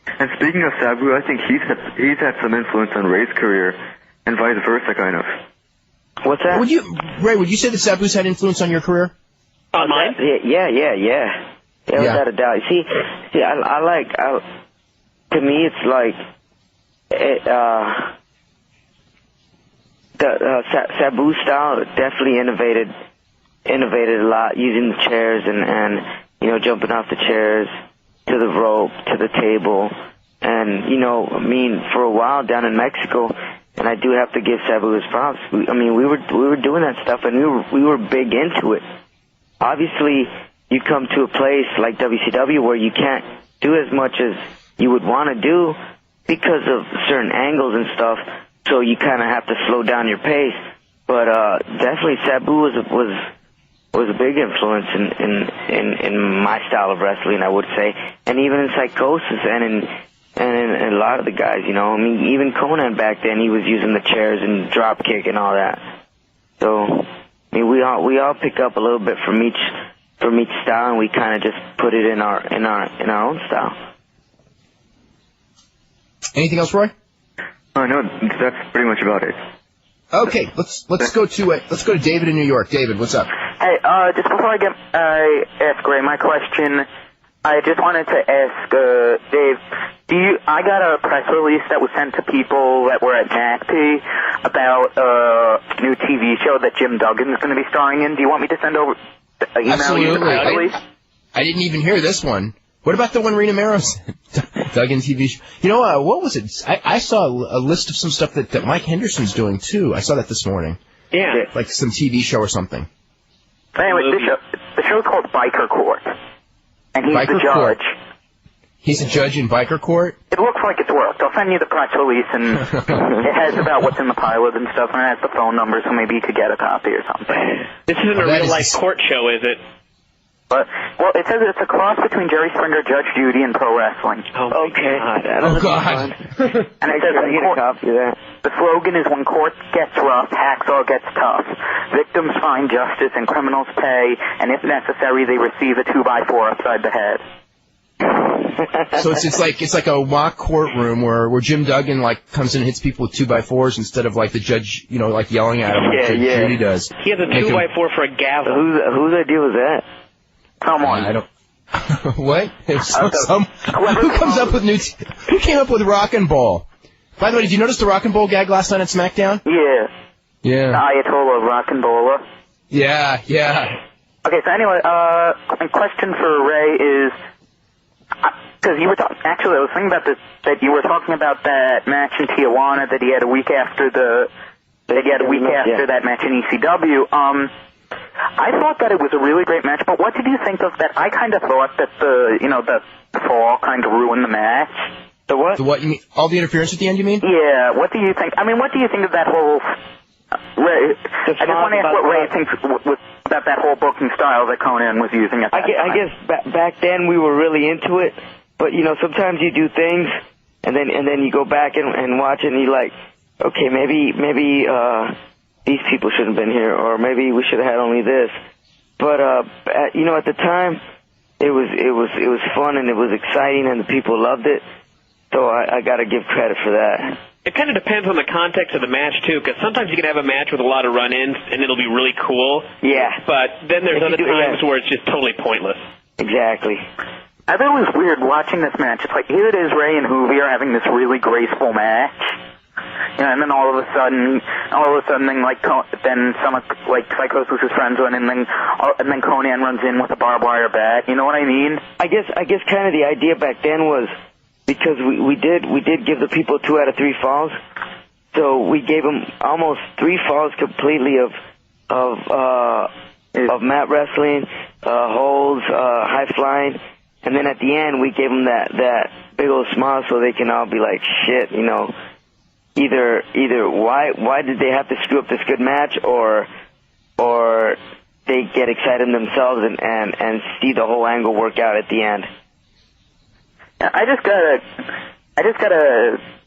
And speaking of Sabu, I think he's had some influence on Ray's career, and vice versa, kind of. What's that? Ray, would you say that Sabu's had influence on your career? On mine? Yeah. Without a doubt. See, to me, it's like, Sabu's style definitely innovated a lot, using the chairs and jumping off the chairs to the rope, to the table. And, for a while down in Mexico, and I do have to give Sabu his props, we were doing that stuff, and we were big into it. Obviously, you come to a place like WCW where you can't do as much as you would want to do because of certain angles and stuff, so you kind of have to slow down your pace. But definitely Sabu was a big influence in my style of wrestling, I would say, and even in Psychosis and in a lot of the guys, even Conan back then, he was using the chairs and drop kick and all that. So we all pick up a little bit from each style, and we kind of just put it in our own style. Anything else, Roy? No, that's pretty much about it. Okay, let's go to David in New York. David, what's up? Hey, just before I ask Ray my question, I just wanted to ask Dave. I got a press release that was sent to people that were at NACP about a new TV show that Jim Duggan's going to be starring in. Do you want me to send over email Absolutely. you the press release? I didn't even hear this one. What about the one Rena Mero said? Duggan TV show. You know, what was it? I saw a list of some stuff that Mike Henderson's doing, too. I saw that this morning. Yeah. Like some TV show or something. Anyway, the show's called Biker Court. And he's Biker the judge. Court. He's a judge in Biker Court? It looks like it's worked. I'll send you the press release, and it has about what's in the pilot and stuff, and it has the phone number, so maybe you could get a copy or something. This isn't a real-life court show, is it? But, well, it says it's a cross between Jerry Springer, Judge Judy, and pro wrestling. Oh, okay. Oh, God. And it says the slogan is, when court gets rough, hacksaw gets tough. Victims find justice and criminals pay, and if necessary, they receive a 2x4 upside the head. So it's like a mock courtroom where Jim Duggan comes in and hits people with 2x4s instead of the judge, yelling at him like Judy does. He has a 2x4 for a gavel. Whose idea was that? Someone. I don't. What? Who came up with Rock and Ball? By the way, did you notice the Rock and Ball gag last night at SmackDown? Yeah. Yeah. Ayatollah Rock and Bola. Yeah. Okay, so anyway, a question for Ray is, because you were actually, I was thinking about this, that you were talking about that match in Tijuana that he had a week after that match in ECW. I thought that it was a really great match, but what did you think of that? I kind of thought that the fall kind of ruined the match. The what? The what? You mean all the interference at the end? You mean? Yeah. What do you think? I mean, what do you think of that whole? Ray, I just want to ask what Ray thinks about that whole booking style that Conan was using at that time. I guess back then we were really into it, but sometimes you do things and then you go back and watch it and you're like, okay, maybe these people shouldn't have been here, or maybe we should have had only this. But at the time, it was fun and it was exciting and the people loved it. So I got to give credit for that. It kind of depends on the context of the match too, because sometimes you can have a match with a lot of run-ins and it'll be really cool. Yeah. But then there's other times where it's just totally pointless. Exactly. I thought it was weird watching this match. It's like, here it is, Ray and Hoovy are having this really graceful match. And then all of a sudden, then some Psychosis' friends went, and then Conan runs in with a barbed wire bat. You know what I mean? I guess kind of the idea back then was, because we did give the people 2 out of 3 falls, so we gave them almost 3 falls completely of mat wrestling, holds, high flying, and then at the end we gave them that big old smile so they can all be like, shit, Either why did they have to screw up this good match, or they get excited themselves and see the whole angle work out at the end. I just gotta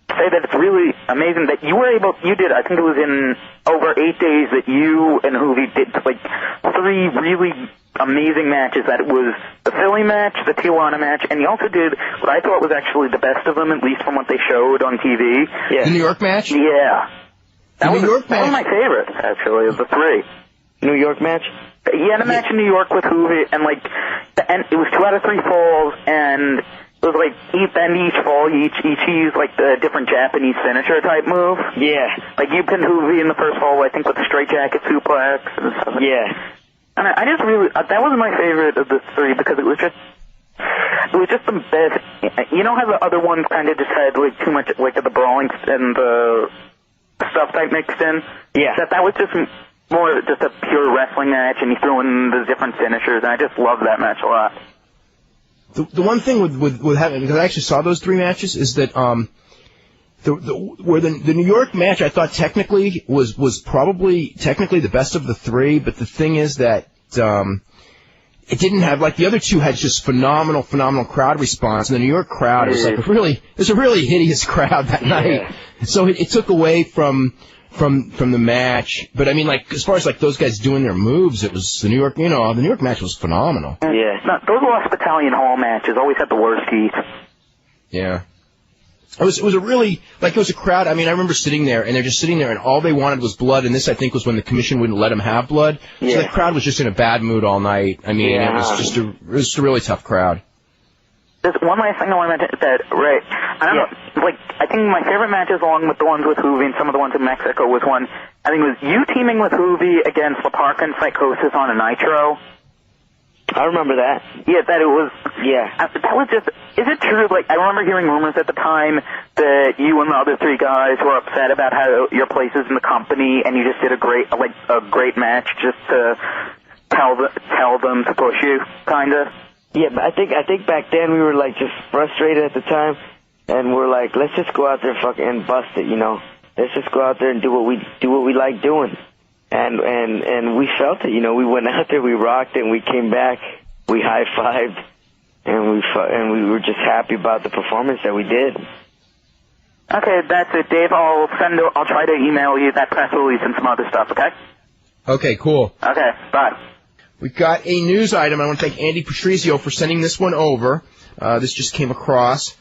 say that it's really amazing that you did, I think it was in over 8 days that you and Hoovy did 3 really amazing matches. That it was the Philly match, the Tijuana match, and you also did what I thought was actually the best of them, at least from what they showed on TV. Yeah. The New York match? Yeah. That was my favorite, actually, of the 3. New York match? Yeah, the match in New York with Hoovy, and it was 2 out of 3 falls, and it was each fall, each used the different Japanese finisher type move. Yeah. You pinned Hoovy in the first fall, I think, with the straight jacket suplex and stuff. Yeah. And I just really, that was my favorite of the 3 because it was just the best. You know how the other ones kind of just had too much the brawling and the stuff type mixed in? Yeah. That was just more just a pure wrestling match, and he threw in the different finishers, and I just loved that match a lot. The one thing with having, because I actually saw those 3 matches, is that the New York match I thought technically was probably technically the best of the 3, but the thing is that it didn't have, the other 2 had just phenomenal crowd response, and the New York crowd was it was a really hideous crowd that night. So it took away from the match. But I mean, as far as those guys doing their moves, it was the New York match was phenomenal. Yeah. No, those Lost Battalion Hall matches always had the worst heat. Yeah. It was a really, it was a crowd. I mean, I remember sitting there, and they're just sitting there, and all they wanted was blood, and this, I think, was when the commission wouldn't let them have blood. Yeah. So the crowd was just in a bad mood all night. I mean, it was just a really tough crowd. There's one last thing I want to mention, that, Ray, I don't know, like, I think my favorite matches along with the ones with Hoovy and some of the ones in Mexico was one, I think it was you teaming with Hoovy against Laparca and Psychosis on a Nitro. I remember that. Yeah, that it was... Yeah. That was just... Is it true? Like, I remember hearing rumors at the time that you and the other three guys were upset about how your place is in the company, and you just did a great match just to tell them to push you, kind of. Yeah, but I think back then we were like just frustrated at the time, and we're like, let's just go out there and bust it, you know. Let's just go out there and do what we like doing. And we felt it, you know. We went out there, we rocked it, and we came back, we high-fived, and we were just happy about the performance that we did. Okay, that's it, Dave. I'll try to email you that press release and some other stuff, okay? Okay, cool. Okay, bye. We got a news item. I want to thank Andy Patrizio for sending this one over. This just came across.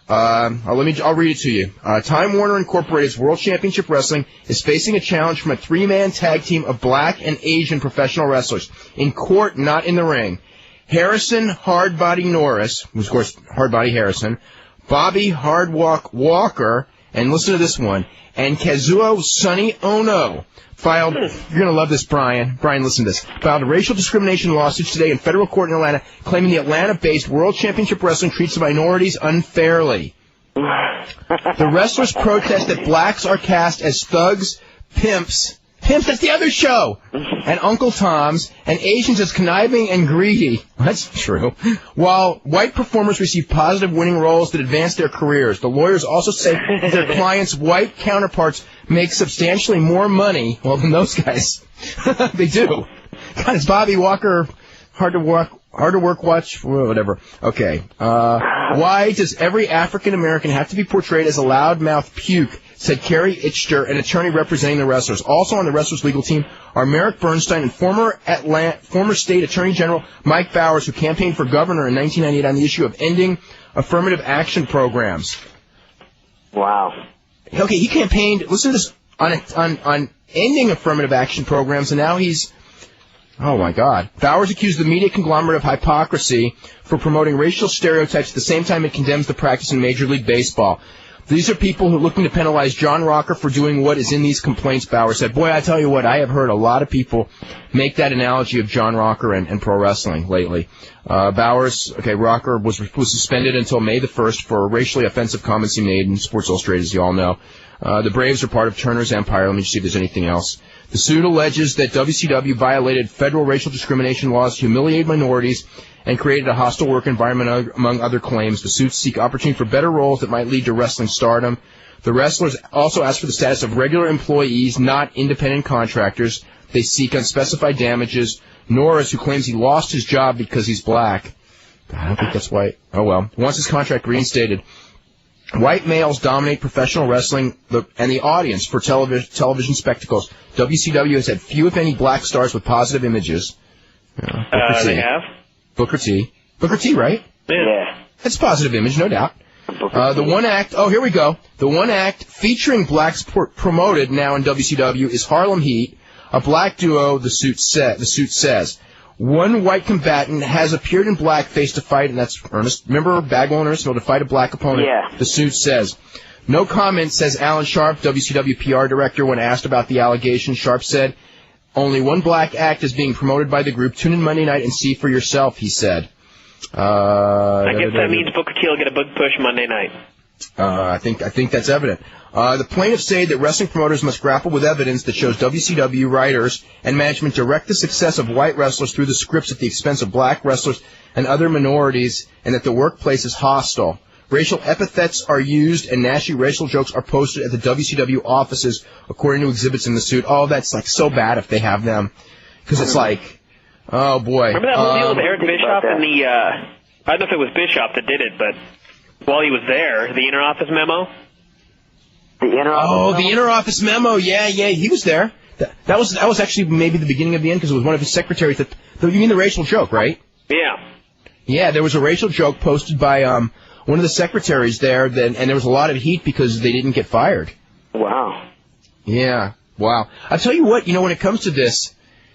I'll read it to you. Time Warner Incorporated's World Championship Wrestling is facing a challenge from a three-man tag team of black and Asian professional wrestlers. In court, not in the ring. Harrison Hardbody Norris, who's of course Hardbody Harrison, Bobby Hardwalk Walker, and listen to this one, and Kazuo Sonny Ono filed, you're going to love this, Brian. Brian, listen to this. Filed a racial discrimination lawsuit today in federal court in Atlanta, claiming the Atlanta-based World Championship Wrestling treats the minorities unfairly. The wrestlers protest that blacks are cast as thugs, pimps, that's the other show, and Uncle Toms, and Asians as conniving and greedy. That's true. While white performers receive positive winning roles that advance their careers, the lawyers also say their clients' white counterparts make substantially more money, well, than those guys. They do. God, is Bobby Walker hard to work, watch, whatever. Okay. Why does every African American have to be portrayed as a loudmouth puke? Said Carrie Itchter, an attorney representing the wrestlers. Also on the wrestlers' legal team are Merrick Bernstein and former State Attorney General Mike Bowers, who campaigned for governor in 1998 on the issue of ending affirmative action programs. Wow. Okay, he campaigned. Listen to this on ending affirmative action programs, and now he's. Oh, my God. Bowers accused the media conglomerate of hypocrisy for promoting racial stereotypes at the same time it condemns the practice in Major League Baseball. These are people who are looking to penalize John Rocker for doing what is in these complaints, Bowers said. Boy, I tell you what, I have heard a lot of people make that analogy of John Rocker and pro wrestling lately. Bowers, Rocker was suspended until May the 1st for racially offensive comments he made in Sports Illustrated, as you all know. The Braves are part of Turner's empire. Let me just see if there's anything else. The suit alleges that WCW violated federal racial discrimination laws, humiliated minorities, and created a hostile work environment, among other claims. The suits seek opportunity for better roles that might lead to wrestling stardom. The wrestlers also ask for the status of regular employees, not independent contractors. They seek unspecified damages. Norris, who claims he lost his job because he's black. I don't think that's white. Oh, well. Wants his contract reinstated. White males dominate professional wrestling and the audience for television spectacles. WCW has had few, if any, black stars with positive images. They have? Booker T, right? Yeah. That's a positive image, no doubt. The one act, here we go. The one act featuring blacks promoted now in WCW is Harlem Heat, a black duo, the suit says. One white combatant has appeared in blackface to fight, and that's Ernest. Remember Bagwell and Ernest to fight a black opponent? Yeah. The suit says. No comment, says Alan Sharp, WCW PR director, when asked about the allegation. Sharp said, only one black act is being promoted by the group. Tune in Monday night and see for yourself, he said. I guess that means Booker T will get a big push Monday night. I think that's evident. The plaintiffs say that wrestling promoters must grapple with evidence that shows WCW writers and management direct the success of white wrestlers through the scripts at the expense of black wrestlers and other minorities, and that the workplace is hostile. Racial epithets are used, and nasty racial jokes are posted at the WCW offices, according to exhibits in the suit. Oh, that's like so bad if they have them, because it's like, oh boy. Remember that whole deal with Eric Bischoff and the? I don't know if it was Bischoff that did it, but while he was there, the inter-office memo. The inter-office memo. Yeah, he was there. That was actually maybe the beginning of the end, because it was one of his secretaries. You mean the racial joke, right? Yeah. Yeah, there was a racial joke posted by one of the secretaries there, and there was a lot of heat because they didn't get fired. Wow. Yeah. Wow. I'll tell you what. When it comes to this,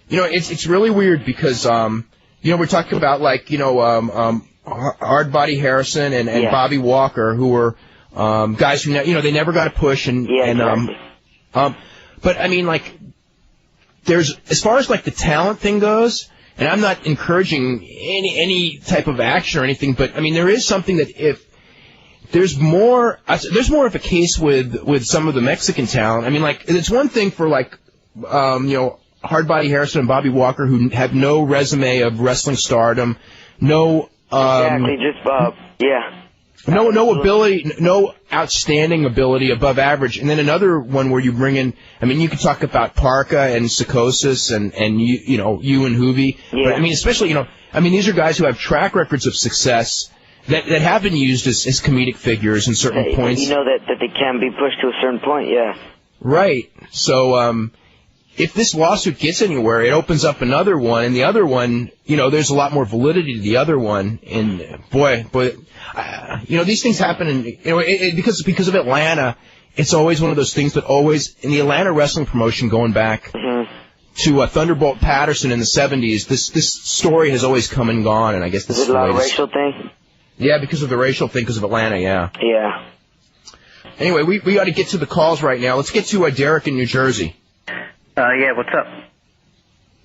it's really weird because we're talking about Hardbody Harrison and Bobby Walker, who were guys who they never got a push Exactly. But I mean, like, there's as far as like the talent thing goes, and I'm not encouraging any type of action or anything, but I mean there is something that if there's more of a case with some of the Mexican talent. I mean, like, it's one thing for like Hardbody Harrison and Bobby Walker, who have no resume of wrestling stardom, no exactly, just no ability, no outstanding ability above average. And then another one where you bring in, I mean, you could talk about Parka and Psychosis and you and Hoovy. Yeah. But I mean, especially, I mean, these are guys who have track records of success that have been used as comedic figures in certain points. You know that they can be pushed to a certain point, yeah. Right. So, if this lawsuit gets anywhere, it opens up another one, and the other one, there's a lot more validity to the other one. And boy, these things happen, and because of Atlanta, it's always one of those things that always in the Atlanta wrestling promotion, going back to Thunderbolt Patterson in the '70s, this story has always come and gone, and I guess this is a lot of racial thing. Yeah, because of the racial thing, because of Atlanta, yeah. Yeah. Anyway, we got to get to the calls right now. Let's get to Derek in New Jersey. Yeah, what's up?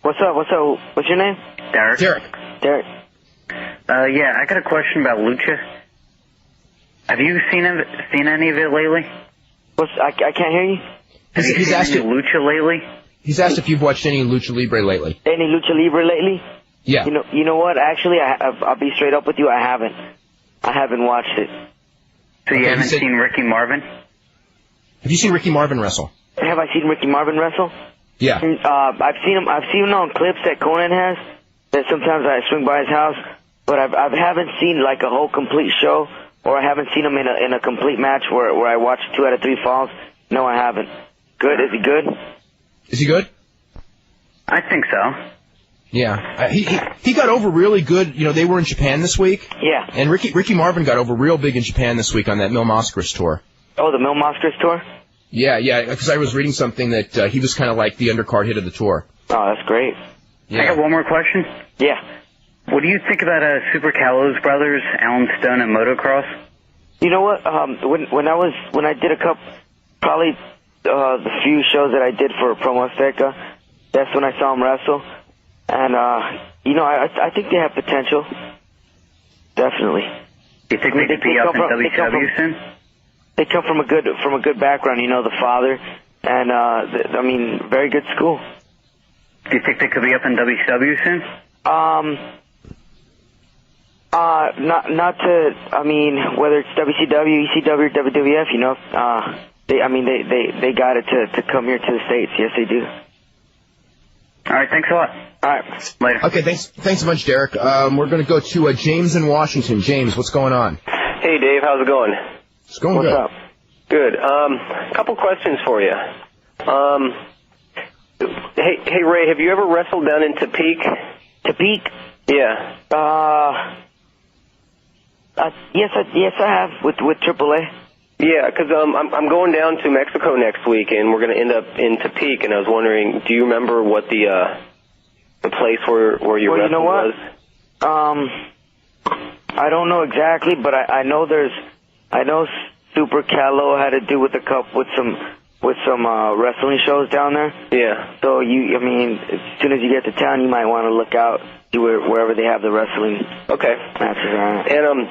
What's up? What's your name? Derek. Derek. Yeah, I got a question about Lucha. Have you seen any of it lately? I can't hear you. Have you seen any Lucha lately? He's asked if you've watched any Lucha Libre lately. Any Lucha Libre lately? Yeah. You know what? Actually, I'll be straight up with you. I haven't watched it. So you haven't seen Ricky Marvin? Have you seen Ricky Marvin wrestle? Have I seen Ricky Marvin wrestle? Yeah. I've seen him on clips that Conan has. That sometimes I swing by his house, but I haven't seen like a whole complete show, or I haven't seen him in a complete match where I watched 2 out of 3 falls. No, I haven't. Good? Is he good? Is he good? I think so. Yeah. He got over really good. They were in Japan this week. Yeah. And Ricky Marvin got over real big in Japan this week on that Mil Mascaras tour. Oh, the Mil Mascaras tour? Yeah, because I was reading something that he was kind of like the undercard hit of the tour. Oh, that's great. Yeah. I got one more question. Yeah. What do you think about Super Callows brothers, Alan Stone and Motocross? You know what? When I did probably the few shows that I did for Promo Azteca, that's when I saw them wrestle, and I think they have potential. Definitely. Do you think they could be up in WCW soon? They come from a good background, the father, and very good school. Do you think they could be up in WCW soon? Whether it's WCW, ECW, or WWF, they got it to come here to the States. Yes, they do. All right, thanks a lot. All right, later. Okay, thanks a bunch, Derek. We're going to go to James in Washington. James, what's going on? Hey, Dave, how's it going? It's going good. What's up? Good. Couple questions for you. Hey, Ray, have you ever wrestled down in TBig? TBig? Yeah. Yes, I have with AAA. Yeah, because I'm going down to Mexico next week, and we're going to end up in TBig, and I was wondering, do you remember what the place where you wrestled was? I don't know exactly, but I know Super Callow had to do with some wrestling shows down there. Yeah. So as soon as you get to town, you might want to look out wherever they have the wrestling matches on. And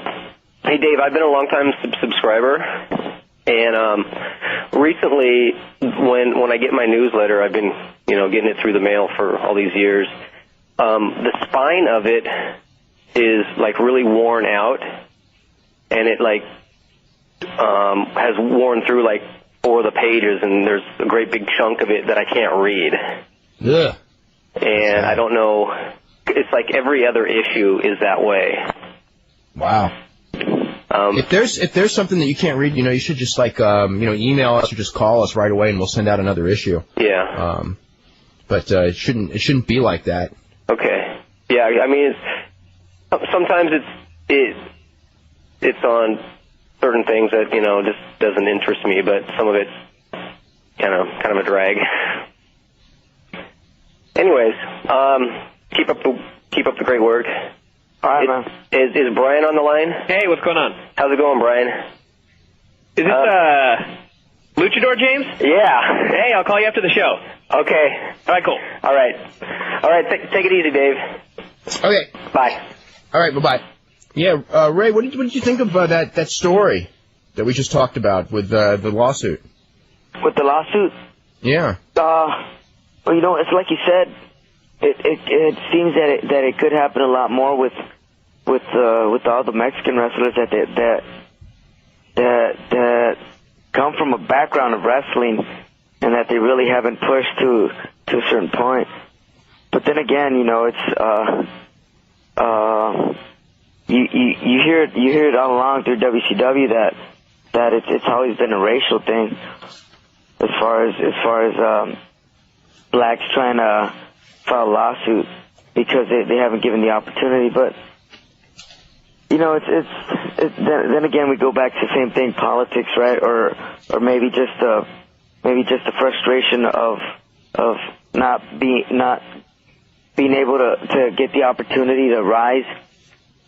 hey, Dave, I've been a long-time subscriber, and recently, when I get my newsletter, I've been getting it through the mail for all these years. The spine of it is like really worn out, and it has worn through like 4 of the pages, and there's a great big chunk of it that I can't read. Yeah. And I don't know. It's like every other issue is that way. Wow. If there's something that you can't read, you should just email us or just call us right away, and we'll send out another issue. Yeah. But it shouldn't be like that. Okay. Yeah. Sometimes it's on certain things that just doesn't interest me, but some of it's kind of a drag. Anyways, keep up the great work. All right, man. Is Brian on the line? Hey, what's going on? How's it going, Brian? Is this, Luchador James? Yeah. Hey, I'll call you after the show. Okay. All right, cool. All right. Take it easy, Dave. Okay. Bye. All right, bye-bye. Yeah, Ray, what did you think of that story that we just talked about with the lawsuit? With the lawsuit? Yeah. Well, you know, it's like you said. It seems that it could happen a lot more with all the Mexican wrestlers that come from a background of wrestling and that they really haven't pushed to a certain point. But then again, you know, it's you hear it all along through WCW that it's always been a racial thing as far as blacks trying to file a lawsuit because they haven't given the opportunity. But you know, then again we go back to the same thing, politics, right? Or maybe just a frustration of not being able to get the opportunity to rise.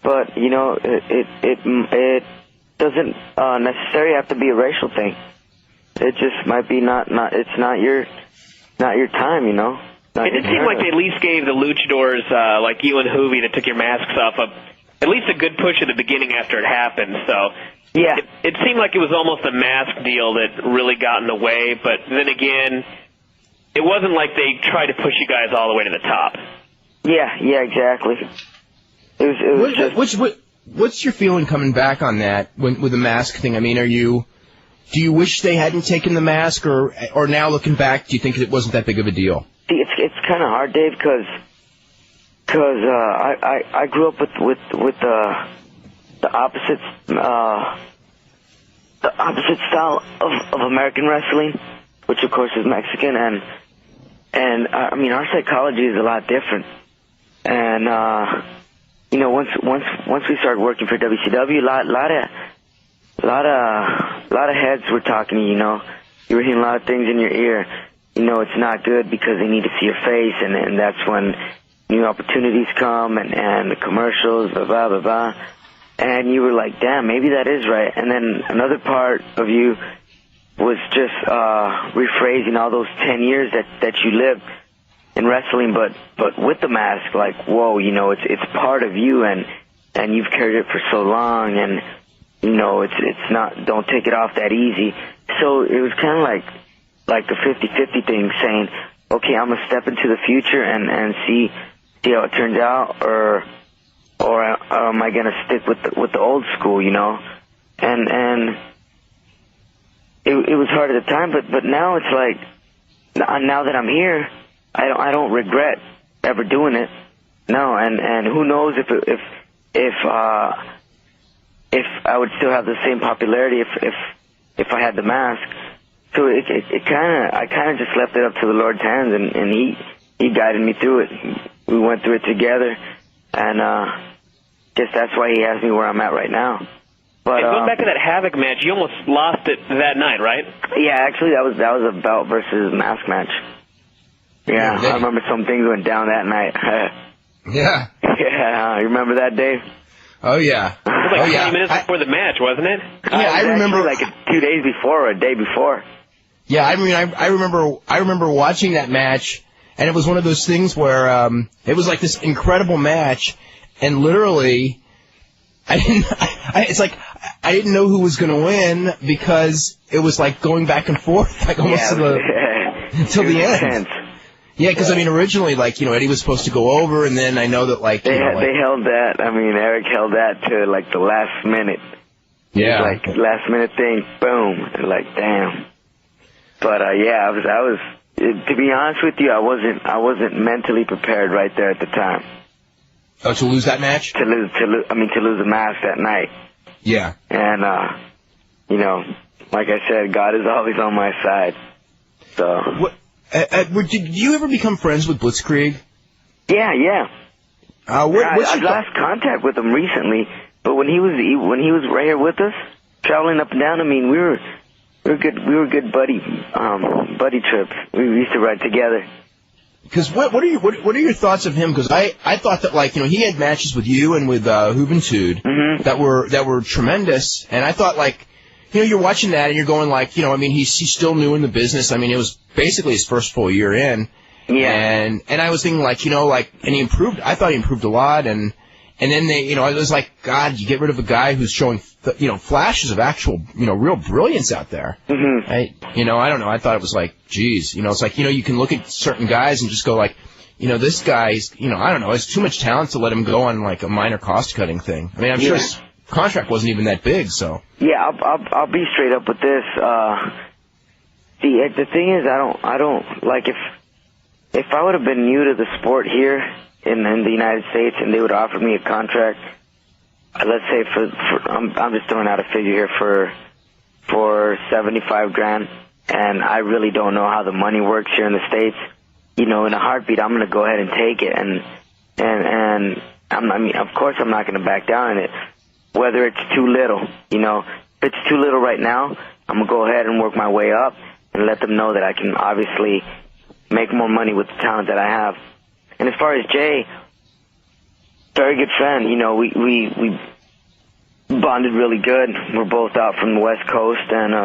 But you know, it doesn't necessarily have to be a racial thing. It just might be it's not your time, you know. It did seem like they at least gave the luchadors, like you and Hoovy, that took your masks off, at least a good push at the beginning after it happened. So yeah, it seemed like it was almost a mask deal that really got in the way. But then again, it wasn't like they tried to push you guys all the way to the top. Yeah, exactly. It was what's your feeling coming back on that with the mask thing? I mean, do you wish they hadn't taken the mask, or now looking back, do you think it wasn't that big of a deal? It's kind of hard, Dave, because I grew up with the opposite style of American wrestling, which of course is Mexican, and I mean our psychology is a lot different, and you know once we started working for WCW, a lot of heads were talking to you. You know, you were hearing a lot of things in your ear. You know, it's not good because they need to see your face, and that's when new opportunities come and the commercials, blah, blah, blah, blah. And you were like, damn, maybe that is right. And then another part of you was just rephrasing all those 10 years that you lived in wrestling, but with the mask, like, whoa, you know, it's part of you, and you've carried it for so long, and, you know, it's not, don't take it off that easy. So it was kind of like a 50-50 thing, saying, okay, I'm gonna step into the future and see how it turns out, or am I gonna stick with the old school, you know? And it was hard at the time, but now it's like, now that I'm here, I don't regret ever doing it. No, and who knows if I would still have the same popularity if I had the mask. So I kind of just left it up to the Lord's hands, and he guided me through it. We went through it together, and guess that's why he has me where I'm at right now. But and going back to that Havoc match, you almost lost it that night, right? Yeah, actually that was a belt versus mask match. Yeah, I remember some things went down that night. Yeah. Yeah, you remember that, Dave? Oh yeah. It was like 20 minutes before the match, wasn't it? Yeah, I remember like 2 days before or a day before. Yeah, I mean, I remember watching that match, and it was one of those things where it was like this incredible match, and literally, it's like I didn't know who was going to win because it was like going back and forth, like almost until the end. Yeah, because I mean, originally, like, you know, Eddie was supposed to go over, and then I know that like they held that. I mean, Eric held that to like the last minute. Yeah, like last minute thing, boom, and like damn. But yeah, I was. To be honest with you, I wasn't mentally prepared right there at the time. Oh, to lose that match? To lose the mask that night. Yeah. And you know, like I said, God is always on my side. So. Did you ever become friends with Blitzkrieg? Yeah. I've lost contact with him recently, but when he was right here with us, traveling up and down, I mean, we were good buddy trips. We used to ride together. Because what are your thoughts of him? Because I thought that, like, you know, he had matches with you and with Juventud that were tremendous, and I thought, like, you're watching that and you're going like, I mean, he's still new in the business. I mean, it was basically his first full year in. Yeah. And I was thinking like, and he improved. I thought he improved a lot. And then it was like, God, you get rid of a guy who's showing, flashes of actual, real brilliance out there. Mm-hmm. I don't know. I thought it was like, geez, it's like, you can look at certain guys and just go like, this guy's, I don't know, has too much talent to let him go on like a minor cost cutting thing. I mean, I'm sure his contract wasn't even that big, so. Yeah, I'll be straight up with this. The thing is, I don't like if I would have been new to the sport here in the United States and they would have offered me a contract, let's say I'm just throwing out a figure here for $75,000, and I really don't know how the money works here in the States. In a heartbeat, I'm going to go ahead and take it, and I mean, of course, I'm not going to back down on it. Whether it's too little, if it's too little right now, I'm going to go ahead and work my way up and let them know that I can obviously make more money with the talent that I have. And as far as Jay, very good friend. We bonded really good. We're both out from the West Coast, and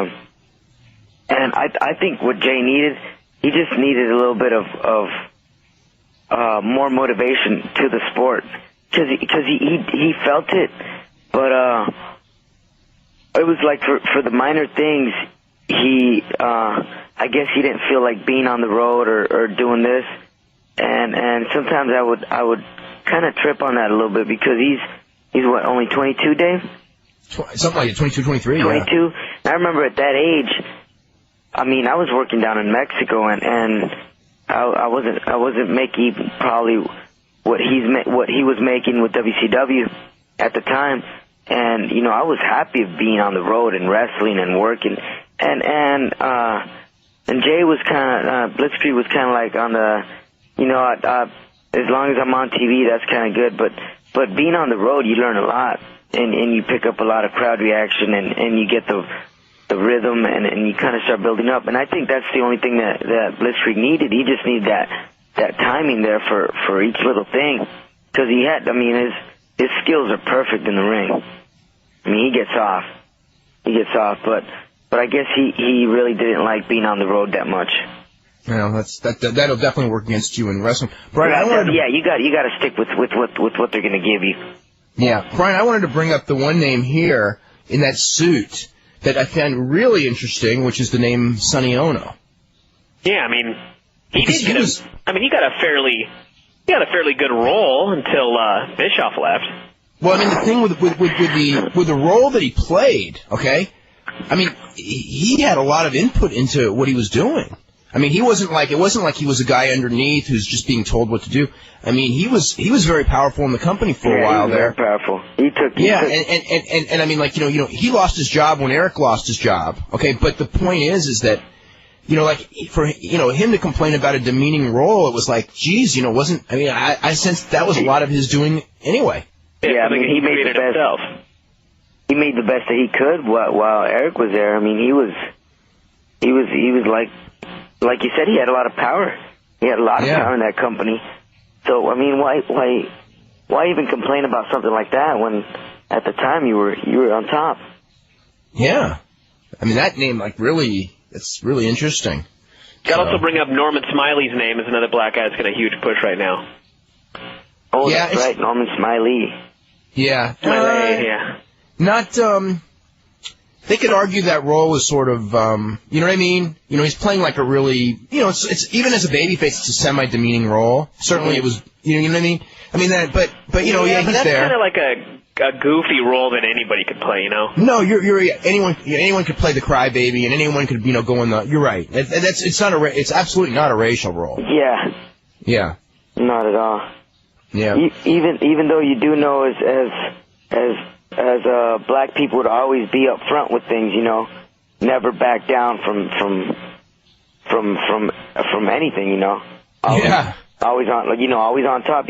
I think what Jay needed, he just needed a little bit of more motivation to the sport, because he felt it, but it was like for the minor things, I guess he didn't feel like being on the road or doing this, and sometimes I would kind of trip on that a little bit, because he's what, only 22, Dave? Something like 22, 23. 22. Yeah. And I remember at that age, I mean, I was working down in Mexico, and I wasn't making probably what he was making with WCW at the time, and I was happy of being on the road and wrestling and working, and Jay was kind of Blitzkrieg was kind of like on the, as long as I'm on TV, that's kind of good, but being on the road, you learn a lot, and you pick up a lot of crowd reaction, and you get the rhythm, and you kind of start building up. And I think that's the only thing that Blitzkrieg needed. He just needed that timing there for each little thing, because his skills are perfect in the ring. I mean, he gets off, but I guess he really didn't like being on the road that much. Well, that'll definitely work against you in wrestling, Brian. You got to stick with what they're going to give you. Yeah, Brian, I wanted to bring up the one name here in that suit that I found really interesting, which is the name Sonny Ono. Yeah, I mean, he got a fairly good role until Bischoff left. Well, I mean, the thing with the role that he played, okay? I mean, he had a lot of input into what he was doing. I mean, it wasn't like he was a guy underneath who's just being told what to do. I mean, he was very powerful in the company for a while there. Very powerful. And I mean, like, he lost his job when Eric lost his job. Okay, but the point is that, like for him to complain about a demeaning role, it was like, geez, wasn't. I mean, I sensed that was a lot of his doing anyway. Yeah, I mean, he made the best. Himself. He made the best that he could while Eric was there. I mean, he was like you said, he had a lot of power. He had a lot of power in that company. So I mean, why even complain about something like that when at the time you were on top? Yeah, I mean that name it's really interesting. Got to also bring up Norman Smiley's name as another black guy that's got a huge push right now. Oh, yeah, that's right, Norman Smiley. Yeah, yeah. Not They could argue that role is sort of, you know what I mean? He's playing like a really, it's even as a babyface, it's a semi-demeaning role. Certainly it was, you know what I mean? I mean that, but he's there. That's kind of like a goofy role that anybody could play, No, anyone could play the crybaby, and anyone could, go in the. You're right. It's absolutely not a racial role. Yeah. Yeah. Not at all. Yeah. Even though you do know as black people would always be up front with things, never back down from anything, Always on top,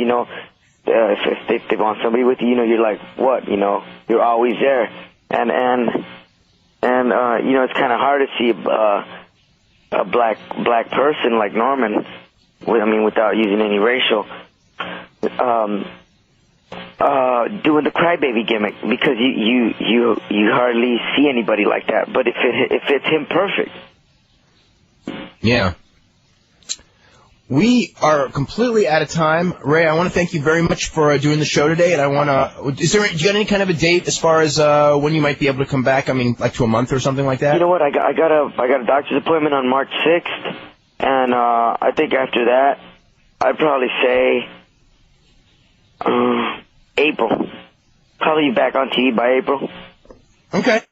if they want somebody with you, you're like, what, you're always there. And it's kind of hard to see a black person like Norman, without using any racial, doing the crybaby gimmick, because you hardly see anybody like that. But if it's him, perfect. Yeah. We are completely out of time. Ray, I want to thank you very much for doing the show today, and I want to... do you got any kind of a date as far as when you might be able to come back? I mean, like to a month or something like that? You know what? I got a doctor's appointment on March 6th, and I think after that, I'd probably say April. Probably back on TV by April. Okay.